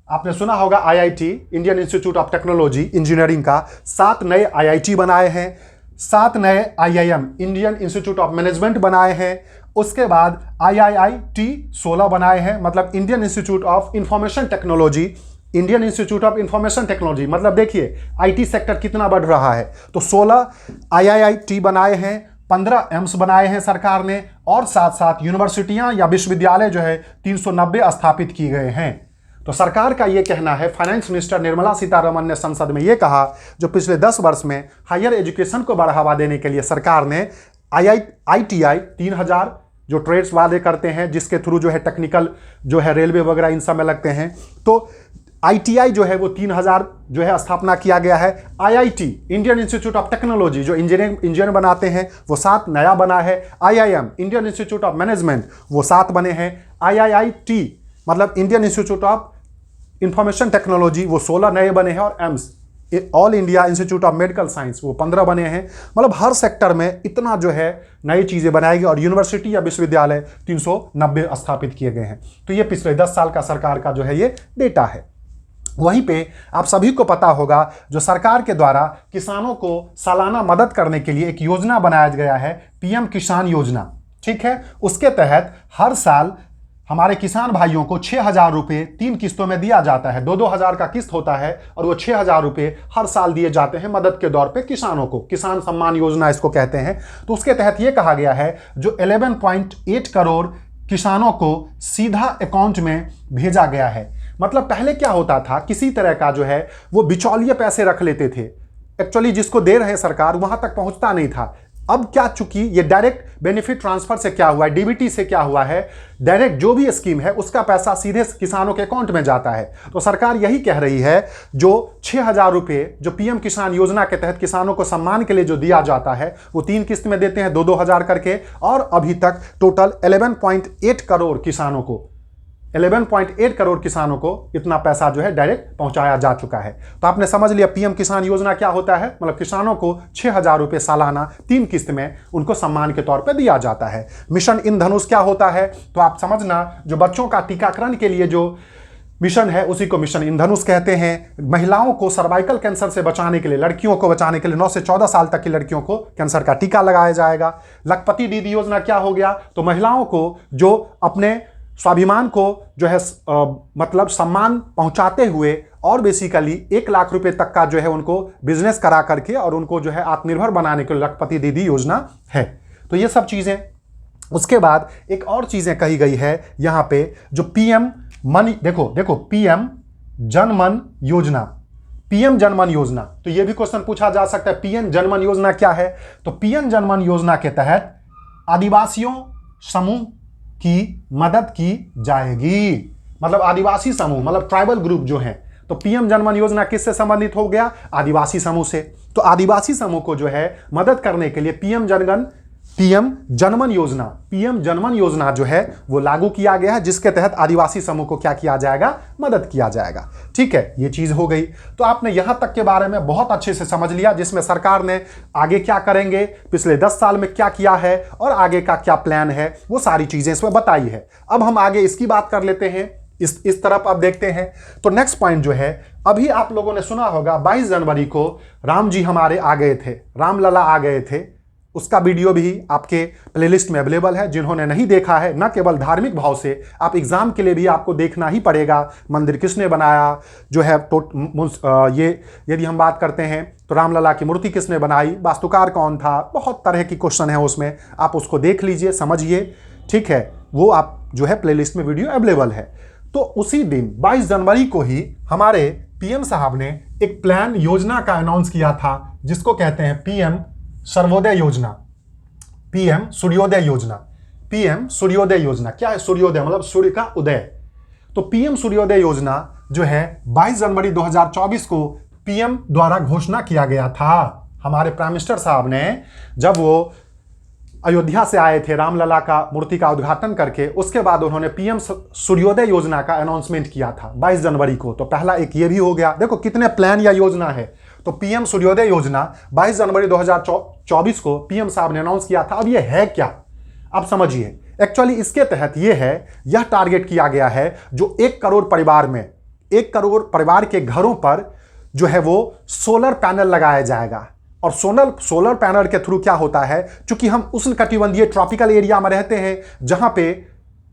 आपने सुना होगा, IIT Indian institute of technology engineering का 7 नए IIT बनाए हैं। 7 नए IIM Indian institute of management बनाए हैं। उसके बाद IIIT 16 बनाए हैं, मतलब Indian institute of information technology, Indian institute of information technology. मतलब देखिए IT सेक्टर कितना बढ़ रहा है। तो 16 IIIT बनाए हैं, 15 एम्स बनाए हैं सरकार ने, और साथ साथ यूनिवर्सिटियां या विश्वविद्यालय जो है 390 स्थापित किए गए हैं। तो सरकार का यह कहना है, फाइनेंस मिनिस्टर निर्मला सीतारमण ने संसद में यह कहा, जो पिछले 10 वर्ष में हायर एजुकेशन को बढ़ावा देने के लिए सरकार ने ITI 3000 जो ट्रेड्स वाले करते हैं, जिसके थ्रू जो है टेक्निकल जो है रेलवे वगैरह इन सब में लगते हैं, तो ITI जो है वो 3000 जो है स्थापना किया गया है। IIT Indian institute of technology जो इंजीनियर बनाते हैं वो 7 नया बना है। IIM Indian institute of management वो 7 बने हैं। IIIT मतलब Indian institute of information technology वो 16 नए बने हैं, और AIIMS all India institute of medical science वो 15 बने हैं। मतलब हर सेक्टर में इतना जो है नई चीज़ें बनाएगी, और यूनिवर्सिटी या विश्वविद्यालय 390 स्थापित किए गए हैं। तो ये पिछले 10 साल का सरकार का जो है ये डेटा है। वहीं पे आप सभी को पता होगा जो सरकार के द्वारा किसानों को सालाना मदद करने के लिए एक योजना बनाया गया है, PM किसान योजना, ठीक है। उसके तहत हर साल हमारे किसान भाइयों को 6000 रुपये 3 किस्तों में दिया जाता है। 2-2 हज़ार का किस्त होता है, और वो 6000 रुपये हर साल दिए जाते हैं मदद के दौर पे किसानों को। किसान सम्मान योजना इसको कहते हैं। तो उसके तहत ये कहा गया है जो 11.8 करोड़ किसानों को सीधा अकाउंट में भेजा गया है। मतलब पहले क्या होता था, किसी तरह का जो है वो बिचौलिए पैसे रख लेते थे, एक्चुअली जिसको दे रहे सरकार वहां तक पहुंचता नहीं था। अब क्या, चूंकि ये डायरेक्ट बेनिफिट ट्रांसफर से क्या हुआ है, DBT से क्या हुआ है, डायरेक्ट जो भी स्कीम है उसका पैसा सीधे किसानों के अकाउंट में जाता है। तो सरकार यही कह रही है, जो 6000 रुपये जो PM किसान योजना के तहत किसानों को सम्मान के लिए जो दिया जाता है वो 3 किस्त में देते हैं, 2-2 हज़ार करके, और अभी तक टोटल 11.8 करोड़ किसानों को 11.8 करोड़ किसानों को इतना पैसा जो है डायरेक्ट पहुंचाया जा चुका है। तो आपने समझ लिया PM किसान योजना क्या होता है। मतलब किसानों को 6000 रुपये सालाना 3 किस्त में उनको सम्मान के तौर पे दिया जाता है। मिशन इंद्रधनुष क्या होता है, तो आप समझना, जो बच्चों का टीकाकरण के लिए जो मिशन है उसी को मिशन इंद्रधनुष कहते हैं। महिलाओं को सर्वाइकल कैंसर से बचाने के लिए, लड़कियों को बचाने के लिए 9 से 14 साल तक की लड़कियों को कैंसर का टीका लगाया जाएगा। लखपति दीदी योजना क्या हो गया, तो महिलाओं को जो अपने स्वाभिमान को जो है मतलब सम्मान पहुंचाते हुए और बेसिकली 1 लाख रुपए तक का जो है उनको बिजनेस करा करके और उनको जो है आत्मनिर्भर बनाने के लिए लखपति दीदी योजना है। तो ये सब चीजें, उसके बाद एक और चीजें कही गई है यहां पे, जो पीएम मन, देखो पीएम जनमन योजना, पीएम जनमन योजना, तो यह भी क्वेश्चन पूछा जा सकता है पीएम जनमन योजना क्या है। तो पीएम जनमन योजना के तहत आदिवासियों समूह की मदद की जाएगी, मतलब आदिवासी समूह मतलब ट्राइबल ग्रुप जो है। तो पीएम जनमन योजना किससे संबंधित हो गया? आदिवासी समूह से। तो आदिवासी समूह को जो है मदद करने के लिए पीएम जनमन योजना जो है वो लागू किया गया है, जिसके तहत आदिवासी समूह को क्या किया जाएगा? मदद किया जाएगा। ठीक है, ये चीज हो गई। तो आपने यहां तक के बारे में बहुत अच्छे से समझ लिया, जिसमें सरकार ने आगे क्या करेंगे, पिछले 10 साल में क्या किया है और आगे का क्या प्लान है, वो सारी चीजें इसमें बताई है। अब हम आगे इसकी बात कर लेते हैं, इस तरफ अब देखते हैं। तो नेक्स्ट पॉइंट जो है, अभी आप लोगों ने सुना होगा 22 जनवरी को राम जी हमारे आ गए थे, रामलला आ गए थे। उसका वीडियो भी आपके प्लेलिस्ट में अवेलेबल है। जिन्होंने नहीं देखा है, न केवल धार्मिक भाव से, आप एग्जाम के लिए भी आपको देखना ही पड़ेगा। मंदिर किसने बनाया जो है, तो ये यदि हम बात करते हैं तो रामलला की मूर्ति किसने बनाई, वास्तुकार कौन था, बहुत तरह की क्वेश्चन है उसमें, आप उसको देख लीजिए, समझिए। ठीक है, वो आप जो है प्लेलिस्ट में वीडियो अवेलेबल है। तो उसी दिन 22 जनवरी को ही हमारे पीएम साहब ने एक प्लान योजना का अनाउंस किया था, जिसको कहते हैं पीएम सर्वोदय योजना, पीएम सूर्योदय योजना। पीएम सूर्योदय योजना क्या है? सूर्योदय मतलब सूर्य का उदय। तो पीएम सूर्योदय योजना जो है 22 जनवरी 2024 को पीएम द्वारा घोषणा किया गया था। हमारे प्राइम मिनिस्टर साहब ने जब वो अयोध्या से आए थे रामलला का मूर्ति का उद्घाटन करके, उसके बाद उन्होंने पीएम सूर्योदय योजना का अनाउंसमेंट किया था 22 जनवरी को। तो पहला एक ये भी हो गया। देखो कितने प्लान या योजना है। तो पीएम सूर्योदय योजना 22 जनवरी 2024 को पीएम साहब ने अनाउंस किया था। अब ये है क्या, अब समझिए। एक्चुअली इसके तहत ये है, यह टारगेट किया गया है जो 1 करोड़ परिवार में, 1 करोड़ परिवार के घरों पर जो है वो सोलर पैनल लगाया जाएगा। और सोलर पैनल के थ्रू क्या होता है, चूंकि हम उष्णकटिबंधीय ट्रॉपिकल एरिया में रहते हैं जहां पे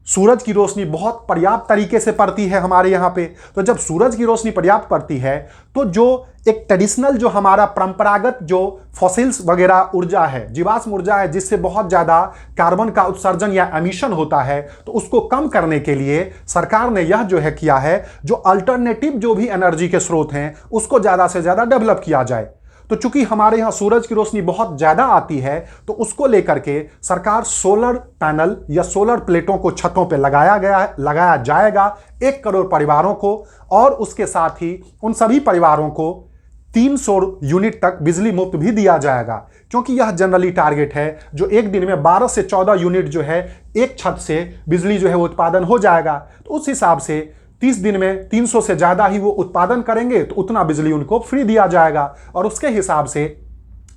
सूरज की रोशनी बहुत पर्याप्त तरीके से पड़ती है हमारे यहाँ पे। तो जब सूरज की रोशनी पर्याप्त पड़ती है तो जो एक ट्रेडिशनल जो हमारा परंपरागत जो फॉसिल्स वगैरह ऊर्जा है, जीवाश्म ऊर्जा है, जिससे बहुत ज़्यादा कार्बन का उत्सर्जन या एमिशन होता है, तो उसको कम करने के लिए सरकार ने यह जो है किया है, जो अल्टरनेटिव जो भी एनर्जी के स्रोत हैं उसको ज़्यादा से ज़्यादा डेवलप किया जाए। तो चूंकि हमारे यहाँ सूरज की रोशनी बहुत ज्यादा आती है, तो उसको लेकर के सरकार सोलर पैनल या सोलर प्लेटों को छतों पे लगाया जाएगा 1 करोड़ परिवारों को। और उसके साथ ही उन सभी परिवारों को 300 यूनिट तक बिजली मुफ्त भी दिया जाएगा, क्योंकि यह जनरली टारगेट है जो एक दिन में 12 से 14 यूनिट जो है एक छत से बिजली जो है उत्पादन हो जाएगा। तो उस हिसाब से 30 दिन में 300 से ज़्यादा ही वो उत्पादन करेंगे तो उतना बिजली उनको फ्री दिया जाएगा। और उसके हिसाब से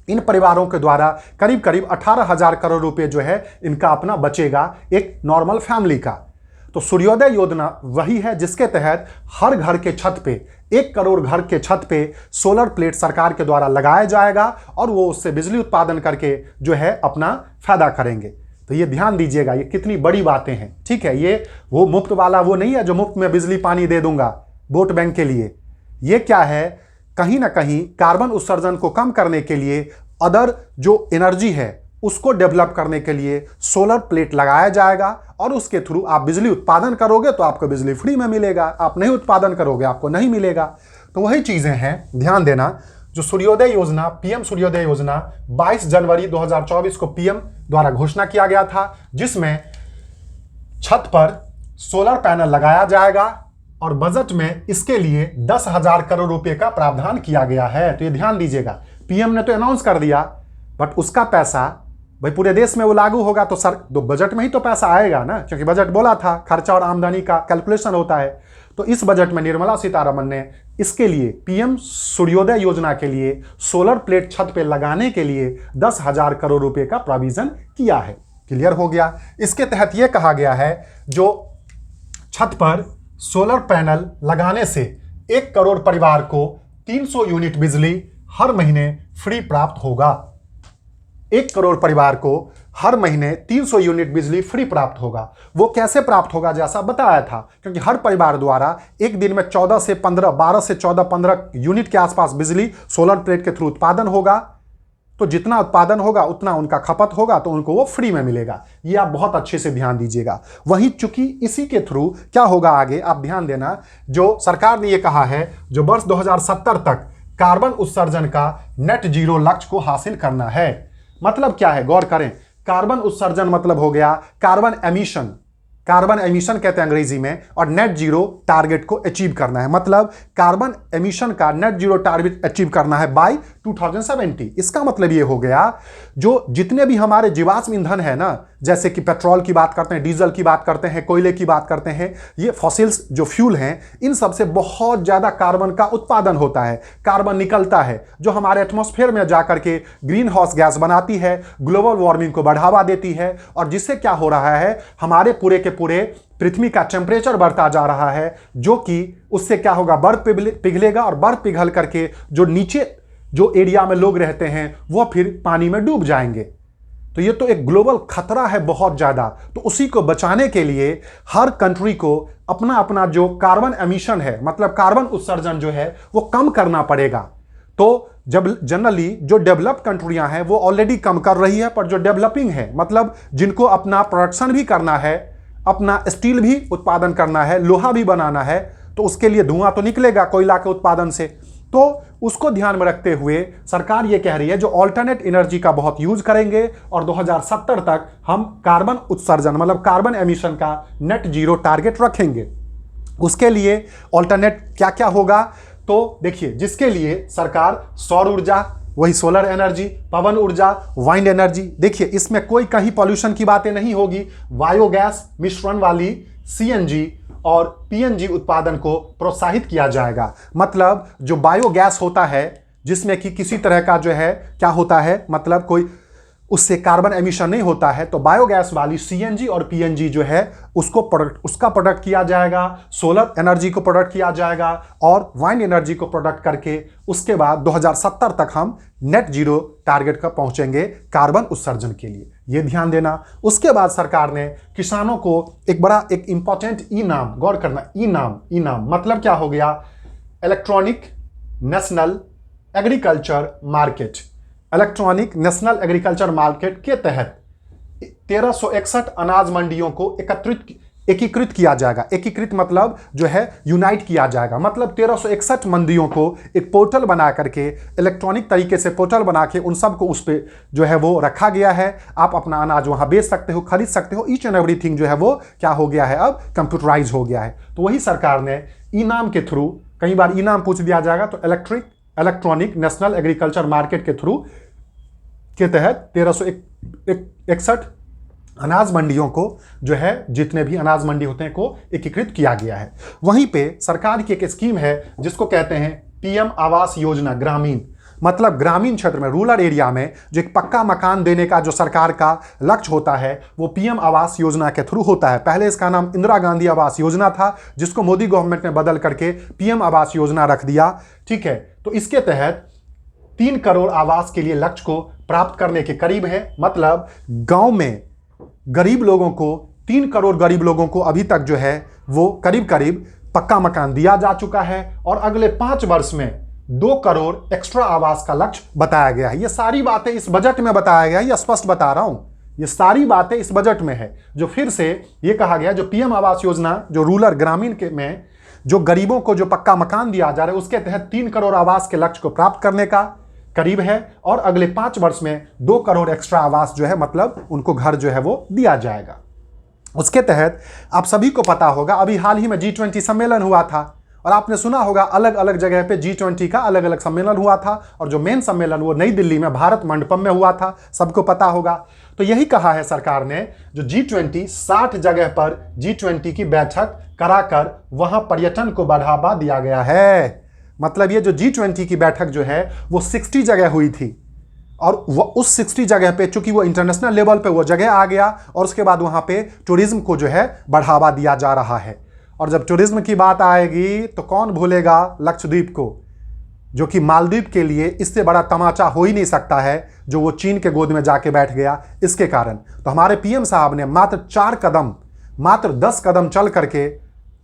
इन परिवारों के द्वारा करीब करीब 18,000 करोड़ रुपए जो है इनका अपना बचेगा एक नॉर्मल फैमिली का। तो सूर्योदय योजना वही है जिसके तहत हर घर के छत पे, 1 करोड़ घर के छत पे सोलर प्लेट सरकार के द्वारा लगाया जाएगा और वो उससे बिजली उत्पादन करके जो है अपना फायदा करेंगे। तो ये ध्यान दीजिएगा, ये कितनी बड़ी बातें हैं। ठीक है, ये वो मुफ्त वाला वो नहीं है जो मुफ्त में बिजली पानी दे दूंगा वोट बैंक के लिए। ये क्या है, कहीं ना कहीं कार्बन उत्सर्जन को कम करने के लिए, अदर जो एनर्जी है उसको डेवलप करने के लिए सोलर प्लेट लगाया जाएगा और उसके थ्रू आप बिजली उत्पादन करोगे तो आपको बिजली फ्री में मिलेगा, आप नहीं उत्पादन करोगे आपको नहीं मिलेगा। तो वही चीजें हैं, ध्यान देना। जो सूर्योदय योजना, पीएम सूर्योदय योजना 22 जनवरी 2024 को पीएम द्वारा घोषणा किया गया था, जिसमें छत पर सोलर पैनल लगाया जाएगा और बजट में इसके लिए 10,000 करोड़ रुपए का प्रावधान किया गया है। तो ये ध्यान दीजिएगा, पीएम ने तो अनाउंस कर दिया, बट उसका पैसा भाई पूरे देश में वो लागू होगा तो बजट में ही तो पैसा आएगा ना, क्योंकि बजट बोला था खर्चा और आमदनी का कैलकुलेशन होता है। तो इस बजट में निर्मला सीतारमण ने इसके लिए पीएम सूर्योदय योजना के लिए सोलर प्लेट छत पे लगाने के लिए 10,000 करोड़ रुपए का प्रोविजन किया है। क्लियर हो गया। इसके तहत यह कहा गया है जो छत पर सोलर पैनल लगाने से 1 करोड़ परिवार को 300 यूनिट बिजली हर महीने फ्री प्राप्त होगा। 1 करोड़ परिवार को हर महीने 300 यूनिट बिजली फ्री प्राप्त होगा। वो कैसे प्राप्त होगा, जैसा बताया था, क्योंकि हर परिवार द्वारा एक दिन में 14 से 15, 12 से 14, 15 यूनिट के आसपास बिजली सोलर प्लेट के थ्रू उत्पादन होगा। तो जितना उत्पादन होगा उतना उनका खपत होगा, तो उनको वो फ्री में मिलेगा। ये आप बहुत अच्छे से ध्यान दीजिएगा। वहीं चूंकि इसी के थ्रू क्या होगा आगे, आप ध्यान देना, जो सरकार ने ये कहा है, जो वर्ष 2070 तक कार्बन उत्सर्जन का नेट जीरो लक्ष्य को हासिल करना है। मतलब क्या है, गौर करें। कार्बन उत्सर्जन मतलब हो गया कार्बन एमिशन, कार्बन एमिशन कहते हैं अंग्रेजी में, और नेट जीरो टारगेट को अचीव करना है। मतलब कार्बन एमिशन का नेट जीरो टारगेट अचीव करना है बाय 2070। इसका मतलब ये हो गया, जो जितने भी हमारे जीवाश्म ईंधन है ना, जैसे कि पेट्रोल की बात करते हैं, डीजल की बात करते हैं, कोयले की बात करते हैं, ये फॉसिल्स जो फ्यूल हैं, इन सब से बहुत ज्यादा कार्बन का उत्पादन होता है, कार्बन निकलता है, जो हमारे एटमॉस्फेयर में जाकर के ग्रीन हाउस गैस बनाती है, ग्लोबल वार्मिंग को बढ़ावा देती है, और जिससे क्या हो रहा है, हमारे पूरे के पूरे पृथ्वी का टेम्परेचर बढ़ता जा रहा है, जो कि उससे क्या होगा, बर्फ पिघलेगा, और बर्फ पिघल करके जो नीचे जो एरिया में लोग रहते हैं वो फिर पानी में डूब जाएंगे। तो ये तो एक ग्लोबल खतरा है बहुत ज्यादा। तो उसी को बचाने के लिए हर कंट्री को अपना अपना जो कार्बन एमिशन है, मतलब कार्बन उत्सर्जन जो है, वो कम करना पड़ेगा। तो जब जनरली जो डेवलप्ड कंट्रियां हैं वो ऑलरेडी कम कर रही है, पर जो डेवलपिंग है, मतलब जिनको अपना प्रोडक्शन भी करना है, अपना स्टील भी उत्पादन करना है, लोहा भी बनाना है, तो उसके लिए धुआं तो निकलेगा कोयला के उत्पादन से। तो उसको ध्यान में रखते हुए सरकार ये कह रही है, जो ऑल्टरनेट एनर्जी का बहुत यूज करेंगे, और 2070 तक हम कार्बन उत्सर्जन मतलब कार्बन एमिशन का नेट जीरो टारगेट रखेंगे। उसके लिए ऑल्टरनेट क्या क्या होगा, तो देखिए, जिसके लिए सरकार सौर ऊर्जा, वही सोलर एनर्जी, पवन ऊर्जा, वाइंड एनर्जी, देखिए इसमें कोई कहीं पॉल्यूशन की बातें नहीं होगी। बायोगैस मिश्रण वाली सीएनजी और पीएनजी उत्पादन को प्रोत्साहित किया जाएगा। मतलब जो बायोगैस होता है, जिसमें कि किसी तरह का जो है क्या होता है, मतलब कोई उससे कार्बन एमिशन नहीं होता है, तो बायोगैस वाली सीएनजी और पीएनजी जो है उसका प्रोडक्ट किया जाएगा, सोलर एनर्जी को प्रोडक्ट किया जाएगा, और वाइंड एनर्जी को प्रोडक्ट करके उसके बाद 2070 तक हम नेट जीरो टारगेट पर पहुंचेंगे कार्बन उत्सर्जन के लिए। ये ध्यान देना। उसके बाद सरकार ने किसानों को एक इंपॉर्टेंट इनाम, गौर करना, इनाम मतलब क्या हो गया, electronic national agriculture market, electronic national agriculture market के तहत 1361 अनाज मंडियों को एकीकृत किया जाएगा। एकीकृत मतलब जो है यूनाइट किया जाएगा। मतलब 1361 मंडियों को एक पोर्टल बना करके, इलेक्ट्रॉनिक तरीके से पोर्टल बना के उन सबको उस पर जो है वो रखा गया है। आप अपना अनाज वहां बेच सकते हो, खरीद सकते हो। ईच एंड एवरीथिंग जो है वो क्या हो गया है, अब कंप्यूटराइज हो गया है। तो वही सरकार ने इनाम के थ्रू, कई बार इनाम पूछ दिया जाएगा, तो इलेक्ट्रॉनिक नेशनल एग्रीकल्चर मार्केट के थ्रू के तहत 1361 अनाज मंडियों को जो है, जितने भी अनाज मंडी होते हैं, को एकीकृत किया गया है। वहीं पे सरकार की एक स्कीम है जिसको कहते हैं पीएम आवास योजना ग्रामीण। मतलब ग्रामीण क्षेत्र में, रूरल एरिया में जो एक पक्का मकान देने का जो सरकार का लक्ष्य होता है, वो पीएम आवास योजना के थ्रू होता है। पहले इसका नाम इंदिरा गांधी आवास योजना था, जिसको मोदी गवर्नमेंट ने बदल करके पीएम आवास योजना रख दिया। ठीक है, तो इसके तहत 3 करोड़ आवास के लिए लक्ष्य को प्राप्त करने के करीब है। मतलब गांव में गरीब लोगों को, 3 करोड़ गरीब लोगों को अभी तक जो है वो करीब करीब पक्का मकान दिया जा चुका है, और अगले 5 वर्ष में 2 करोड़ एक्स्ट्रा आवास का लक्ष्य बताया गया है। ये सारी बातें इस बजट में बताया गया है, ये स्पष्ट बता रहा हूं, ये सारी बातें इस बजट में है। जो फिर से ये कहा गया, जो पीएम आवास योजना जो रूरल ग्रामीण के में जो गरीबों को जो पक्का मकान दिया जा रहा है, उसके तहत 3 करोड़ आवास के लक्ष्य को प्राप्त करने का करीब है, और अगले 5 वर्ष में 2 करोड़ एक्स्ट्रा आवास जो है, मतलब उनको घर जो है वो दिया जाएगा। उसके तहत आप सभी को पता होगा, अभी हाल ही में G20 सम्मेलन हुआ था, और आपने सुना होगा अलग अलग जगह पे G20 का अलग अलग सम्मेलन हुआ था, और जो मेन सम्मेलन वो नई दिल्ली में भारत मंडपम में हुआ था, सबको पता होगा। तो यही कहा है सरकार ने, जो G20 60 जगह पर G20 की बैठक कराकर वहां पर्यटन को बढ़ावा दिया गया है। मतलब ये जो G20 की बैठक जो है वो 60 जगह हुई थी, और उस 60 जगह पे, चूंकि वो इंटरनेशनल लेवल पे वो जगह आ गया, और उसके बाद वहां पे टूरिज्म को जो है बढ़ावा दिया जा रहा है। और जब टूरिज्म की बात आएगी तो कौन भूलेगा लक्षद्वीप को। जो कि मालदीव के लिए इससे बड़ा तमाचा हो ही नहीं सकता है जो वो चीन के गोद में जाके बैठ गया इसके कारण। तो हमारे पीएम साहब ने मात्र 4 कदम, मात्र 10 कदम चल करके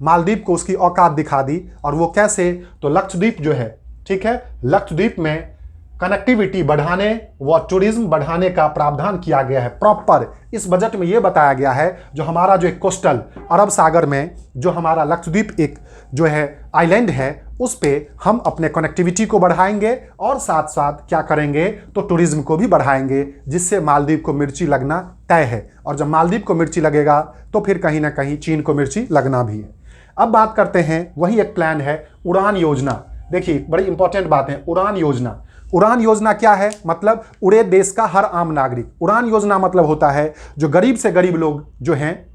मालदीव को उसकी औकात दिखा दी। और वो कैसे, तो लक्षद्वीप जो है, ठीक है, लक्षद्वीप में कनेक्टिविटी बढ़ाने व टूरिज्म बढ़ाने का प्रावधान किया गया है। प्रॉपर इस बजट में यह बताया गया है जो हमारा जो एक कोस्टल अरब सागर में जो हमारा लक्षद्वीप एक जो है आइलैंड है, उस पे हम अपने कनेक्टिविटी को बढ़ाएंगे और साथ साथ क्या करेंगे, तो टूरिज्म को भी बढ़ाएंगे, जिससे मालदीव को मिर्ची लगना तय है। और जब मालदीव को मिर्ची लगेगा तो फिर कहीं ना कहीं चीन को मिर्ची लगना भी है। अब बात करते हैं, वही एक प्लान है उड़ान योजना। देखिए बड़ी इंपॉर्टेंट बात है उड़ान योजना। उड़ान योजना क्या है, मतलब उड़े देश का हर आम नागरिक। उड़ान योजना मतलब होता है जो गरीब से गरीब लोग जो हैं,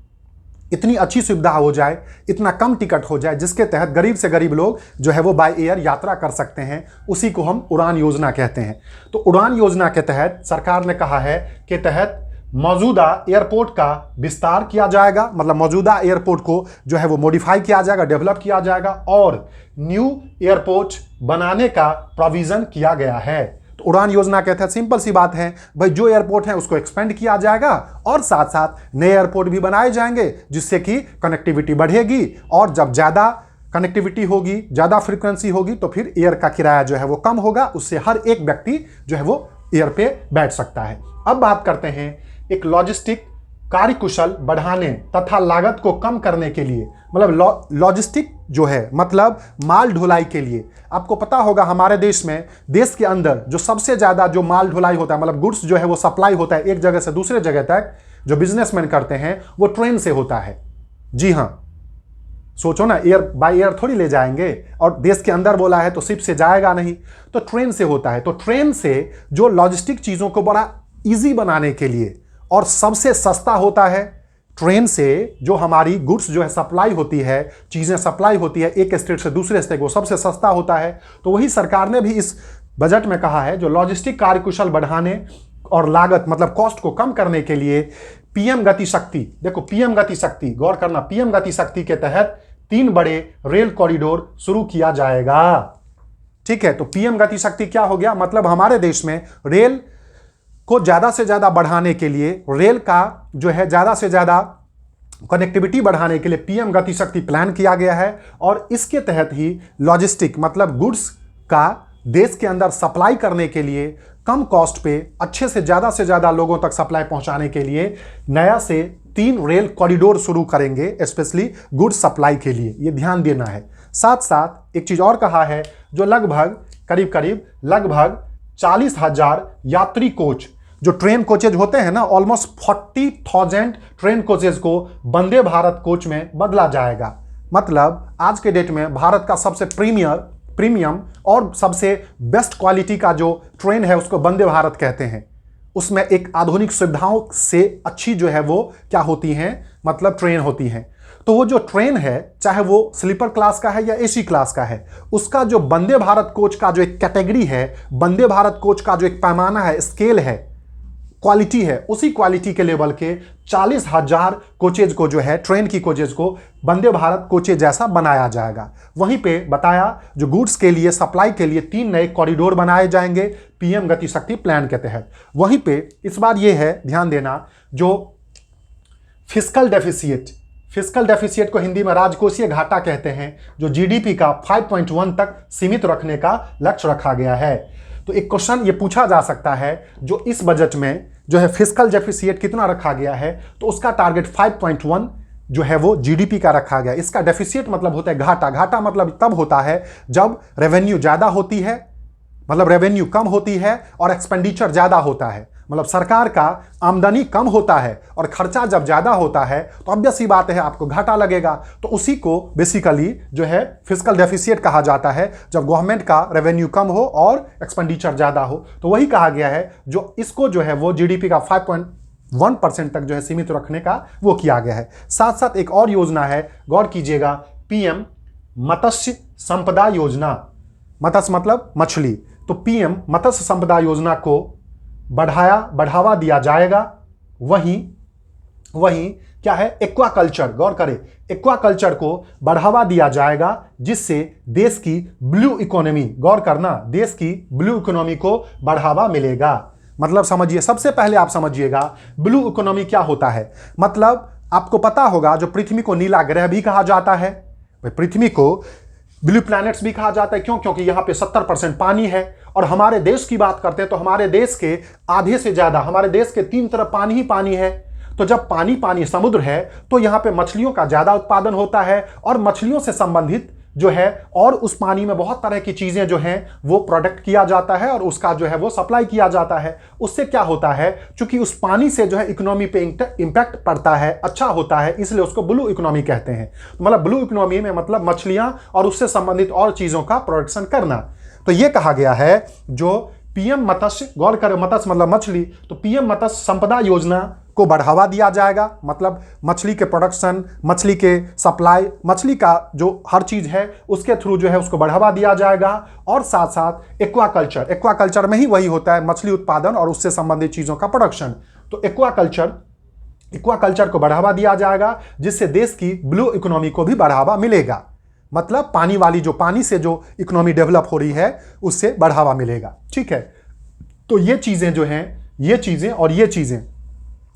इतनी अच्छी सुविधा हो जाए, इतना कम टिकट हो जाए, जिसके तहत गरीब से गरीब लोग जो है वो बाय एयर यात्रा कर सकते हैं, उसी को हम उड़ान योजना कहते हैं। तो उड़ान योजना के तहत सरकार ने कहा है कि तहत मौजूदा एयरपोर्ट का विस्तार किया जाएगा, मतलब मौजूदा एयरपोर्ट को जो है वो मॉडिफाई किया जाएगा, डेवलप किया जाएगा और न्यू एयरपोर्ट बनाने का प्रोविजन किया गया है। तो उड़ान योजना के तहत सिंपल सी बात है भाई, जो एयरपोर्ट है उसको एक्सपेंड किया जाएगा और साथ साथ नए एयरपोर्ट भी बनाए जाएंगे, जिससे कि कनेक्टिविटी बढ़ेगी। और जब ज़्यादा कनेक्टिविटी होगी, ज़्यादा फ्रीक्वेंसी होगी, तो फिर एयर का किराया जो है वो कम होगा, उससे हर एक व्यक्ति जो है वो एयर पे बैठ सकता है। अब बात करते हैं एक लॉजिस्टिक कार्यकुशल बढ़ाने तथा लागत को कम करने के लिए, मतलब लॉजिस्टिक जो है मतलब माल ढुलाई के लिए। आपको पता होगा हमारे देश में, देश के अंदर जो सबसे ज़्यादा जो माल ढुलाई होता है, मतलब गुड्स जो है वो सप्लाई होता है एक जगह से दूसरे जगह तक, जो बिजनेसमैन करते हैं वो ट्रेन से होता है। जी हाँ, सोचो ना, एयर बाय एयर थोड़ी ले जाएंगे, और देश के अंदर बोला है तो शिप से जाएगा नहीं, तो ट्रेन से होता है। तो ट्रेन से जो लॉजिस्टिक चीज़ों को बड़ा ईजी बनाने के लिए और सबसे सस्ता होता है, ट्रेन से जो हमारी गुड्स जो है सप्लाई होती है, चीज़ें सप्लाई होती है एक स्टेट से दूसरे स्टेट, वो सबसे सस्ता होता है। तो वही सरकार ने भी इस बजट में कहा है जो लॉजिस्टिक कार्यकुशल बढ़ाने और लागत मतलब कॉस्ट को कम करने के लिए पीएम गति शक्ति, देखो पीएम गति शक्ति, गौर करना, पीएम गति शक्ति के तहत 3 बड़े रेल कॉरिडोर शुरू किया जाएगा। ठीक है, तो पीएम गति शक्ति क्या हो गया, मतलब हमारे देश में रेल को ज़्यादा से ज़्यादा बढ़ाने के लिए, रेल का जो है ज़्यादा से ज़्यादा कनेक्टिविटी बढ़ाने के लिए पीएम गति शक्ति प्लान किया गया है। और इसके तहत ही लॉजिस्टिक मतलब गुड्स का देश के अंदर सप्लाई करने के लिए कम कॉस्ट पे अच्छे से ज़्यादा लोगों तक सप्लाई पहुंचाने के लिए नया से 3 रेल कॉरिडोर शुरू करेंगे, स्पेशली गुड्स सप्लाई के लिए, ये ध्यान देना है। साथ साथ एक चीज़ और कहा है जो लगभग करीब 40,000 यात्री कोच, जो ट्रेन कोचेज होते हैं ना, ऑलमोस्ट 40,000 ट्रेन कोचेज को वंदे भारत कोच में बदला जाएगा। मतलब आज के डेट में भारत का सबसे प्रीमियम और सबसे बेस्ट क्वालिटी का जो ट्रेन है उसको वंदे भारत कहते हैं। उसमें एक आधुनिक सुविधाओं से अच्छी जो है वो क्या होती हैं, मतलब ट्रेन होती हैं। तो वो जो ट्रेन है, चाहे वो स्लीपर क्लास का है या एसी क्लास का है, उसका जो वंदे भारत कोच का जो एक कैटेगरी है, वंदे भारत कोच का जो एक पैमाना है, स्केल है, क्वालिटी है, उसी क्वालिटी के लेवल के 40,000 कोचेज को जो है ट्रेन की कोचेज को वंदे भारत कोचेज जैसा बनाया जाएगा। वहीं पे बताया जो गुड्स के लिए सप्लाई के लिए 3 नए कॉरिडोर बनाए जाएंगे पीएम गति शक्ति प्लान के तहत। वहीं पे इस बार ये है ध्यान देना, जो फिस्कल डेफिसिएट को हिंदी में राजकोषीय घाटा कहते हैं, जो जीडीपी का 5.1 तक सीमित रखने का लक्ष्य रखा गया है। तो एक क्वेश्चन ये पूछा जा सकता है, जो इस बजट में जो है फिस्कल डेफिसिएट कितना रखा गया है, तो उसका टारगेट 5.1 जो है वो जीडीपी का रखा गया। इसका डेफिसिएट मतलब होता है घाटा। घाटा मतलब तब होता है जब रेवेन्यू ज़्यादा होती है, मतलब रेवेन्यू कम होती है और एक्सपेंडिचर ज़्यादा होता है, मतलब सरकार का आमदनी कम होता है और खर्चा जब ज़्यादा होता है तो ऑब्वियस सी बात है आपको घाटा लगेगा। तो उसी को बेसिकली जो है फिस्कल डेफिसिएट कहा जाता है, जब गवर्नमेंट का रेवेन्यू कम हो और एक्सपेंडिचर ज़्यादा हो। तो वही कहा गया है, जो इसको जो है वो जीडीपी का 5.1% तक जो है सीमित रखने का वो किया गया है। साथ साथ एक और योजना है, गौर कीजिएगा, पीएम मत्स्य संपदा योजना। मत्स्य मतलब मछली, तो पीएम मत्स्य संपदा योजना को बढ़ावा दिया जाएगा। वहीं वहीं क्या है, एक्वाकल्चर, गौर करें, एक्वाकल्चर को बढ़ावा दिया जाएगा जिससे देश की ब्लू इकोनॉमी, गौर करना, देश की ब्लू इकोनॉमी को बढ़ावा मिलेगा। मतलब समझिए, सबसे पहले आप समझिएगा ब्लू इकोनॉमी क्या होता है। मतलब आपको पता होगा जो पृथ्वी को नीला ग्रह भी कहा जाता है, पृथ्वी को ब्लू प्लैनेट्स भी कहा जाता है। क्यों? क्योंकि यहां पे 70% पानी है। और हमारे देश की बात करते हैं तो हमारे देश के आधे से ज्यादा, हमारे देश के 3 तरफ पानी ही पानी है। तो जब पानी पानी समुद्र है तो यहां पे मछलियों का ज्यादा उत्पादन होता है और मछलियों से संबंधित जो है और उस पानी में बहुत तरह की चीजें जो हैं वो प्रोडक्ट किया जाता है और उसका जो है वो सप्लाई किया जाता है। उससे क्या होता है, चूंकि उस पानी से जो है इकोनॉमी पे इंपैक्ट पड़ता है, अच्छा होता है, इसलिए उसको ब्लू इकोनॉमी कहते हैं। तो मतलब ब्लू इकोनॉमी में मतलब मछलियां और उससे संबंधित और चीजों का प्रोडक्शन करना। तो ये कहा गया है जो पीएम मत्स्य, गौर करें, मत्स्य मतलब मछली, तो पीएम मत्स्य संपदा योजना को बढ़ावा दिया जाएगा। मतलब मछली के प्रोडक्शन, मछली के सप्लाई, मछली का जो हर चीज है उसके थ्रू जो है उसको बढ़ावा दिया जाएगा। और साथ साथ एक्वाकल्चर, एक्वाकल्चर में ही वही होता है, मछली उत्पादन और उससे संबंधित चीजों का प्रोडक्शन। तो एक्वाकल्चर को बढ़ावा दिया जाएगा जिससे देश की ब्लू इकोनॉमी को भी बढ़ावा मिलेगा। मतलब पानी वाली, जो पानी से जो इकोनॉमी डेवलप हो रही है उससे बढ़ावा मिलेगा। ठीक है, तो ये चीजें जो हैं, ये चीजें और ये चीजें,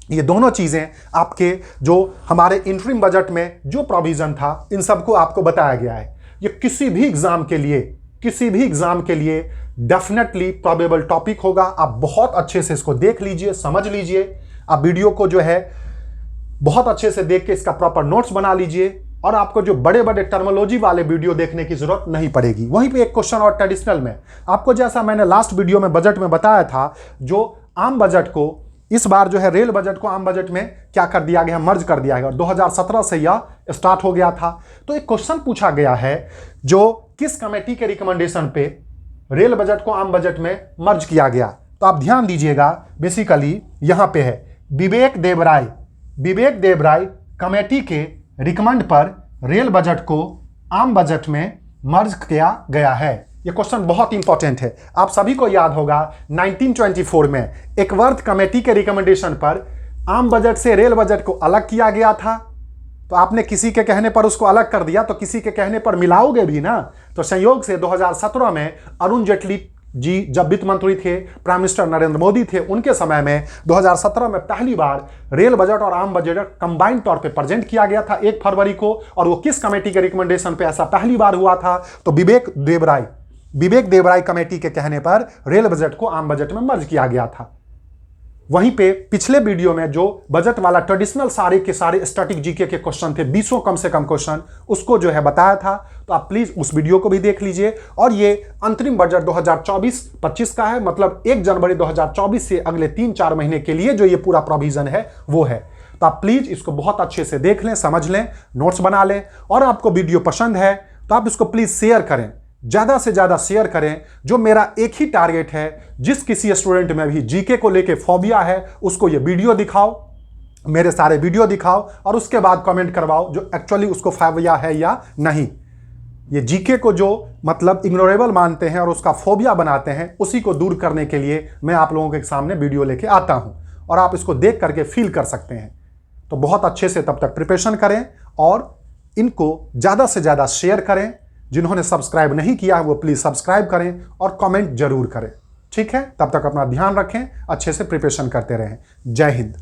ये दोनों चीजें आपके जो हमारे इंटरिम बजट में जो प्रोविजन था इन सबको आपको बताया गया है। ये किसी भी एग्जाम के लिए डेफिनेटली प्रोबेबल टॉपिक होगा। आप बहुत अच्छे से इसको देख लीजिए, समझ लीजिए। आप वीडियो को जो है बहुत अच्छे से देख के इसका प्रॉपर नोट्स बना लीजिए और आपको जो बड़े बड़े टर्मिनोलॉजी वाले वीडियो देखने की जरूरत नहीं पड़ेगी। वहीं पे एक क्वेश्चन और ट्रेडिशनल में आपको, जैसा मैंने लास्ट वीडियो में बजट में बताया था, जो आम बजट को इस बार जो है रेल बजट को आम बजट में क्या कर दिया गया, मर्ज कर दिया गया। 2017 से यह स्टार्ट हो गया था। तो एक क्वेश्चन पूछा गया है जो किस कमेटी के रिकमेंडेशन पे रेल बजट को आम बजट में मर्ज किया गया। तो आप ध्यान दीजिएगा, बेसिकली यहां पे है विवेक देवराय कमेटी के रिकमेंड पर रेल बजट को आम बजट में मर्ज किया गया है। यह क्वेश्चन बहुत इंपॉर्टेंट है। आप सभी को याद होगा 1924 में एकवर्थ कमेटी के रिकमेंडेशन पर आम बजट से रेल बजट को अलग किया गया था। तो आपने किसी के कहने पर उसको अलग कर दिया तो किसी के कहने पर मिलाओगे भी ना। तो संयोग से 2017 में अरुण जेटली जी जब वित्त मंत्री थे, प्राइम मिनिस्टर नरेंद्र मोदी थे, उनके समय में 2017 में पहली बार रेल बजट और आम बजट कंबाइंड तौर पे प्रेजेंट किया गया था 1 फरवरी को। और वो किस कमेटी के रिकमेंडेशन पे ऐसा पहली बार हुआ था? तो विवेक देवराय कमेटी के कहने पर रेल बजट को आम बजट में मर्ज किया गया था। वहीं पे पिछले वीडियो में जो बजट वाला ट्रेडिशनल सारे के सारे स्टैटिक जीके के क्वेश्चन थे, 20 कम से कम क्वेश्चन, उसको जो है बताया था। तो आप प्लीज उस वीडियो को भी देख लीजिए। और ये अंतरिम बजट 2024-25 का है, मतलब 1 जनवरी 2024 से अगले 3-4 महीने के लिए जो ये पूरा प्रोविजन है वो है। तो आप प्लीज इसको बहुत अच्छे से देख लें, समझ लें, नोट्स बना लें। और आपको वीडियो पसंद है तो आप इसको प्लीज शेयर करें, ज्यादा से ज्यादा शेयर करें। जो मेरा एक ही टारगेट है, जिस किसी स्टूडेंट में भी जीके को लेके फोबिया है उसको ये वीडियो दिखाओ, मेरे सारे वीडियो दिखाओ और उसके बाद कमेंट करवाओ जो एक्चुअली उसको फोबिया है या नहीं। ये जीके को जो मतलब इग्नोरेबल मानते हैं और उसका फोबिया बनाते हैं, उसी को दूर करने के लिए मैं आप लोगों के सामने वीडियो लेके आता हूं और आप इसको देख करके फील कर सकते हैं। तो बहुत अच्छे से तब तक प्रिपरेशन करें और इनको ज्यादा से ज्यादा शेयर करें। जिन्होंने सब्सक्राइब नहीं किया है वो प्लीज सब्सक्राइब करें और कमेंट जरूर करें। ठीक है, तब तक अपना ध्यान रखें, अच्छे से प्रिपरेशन करते रहें। जय हिंद।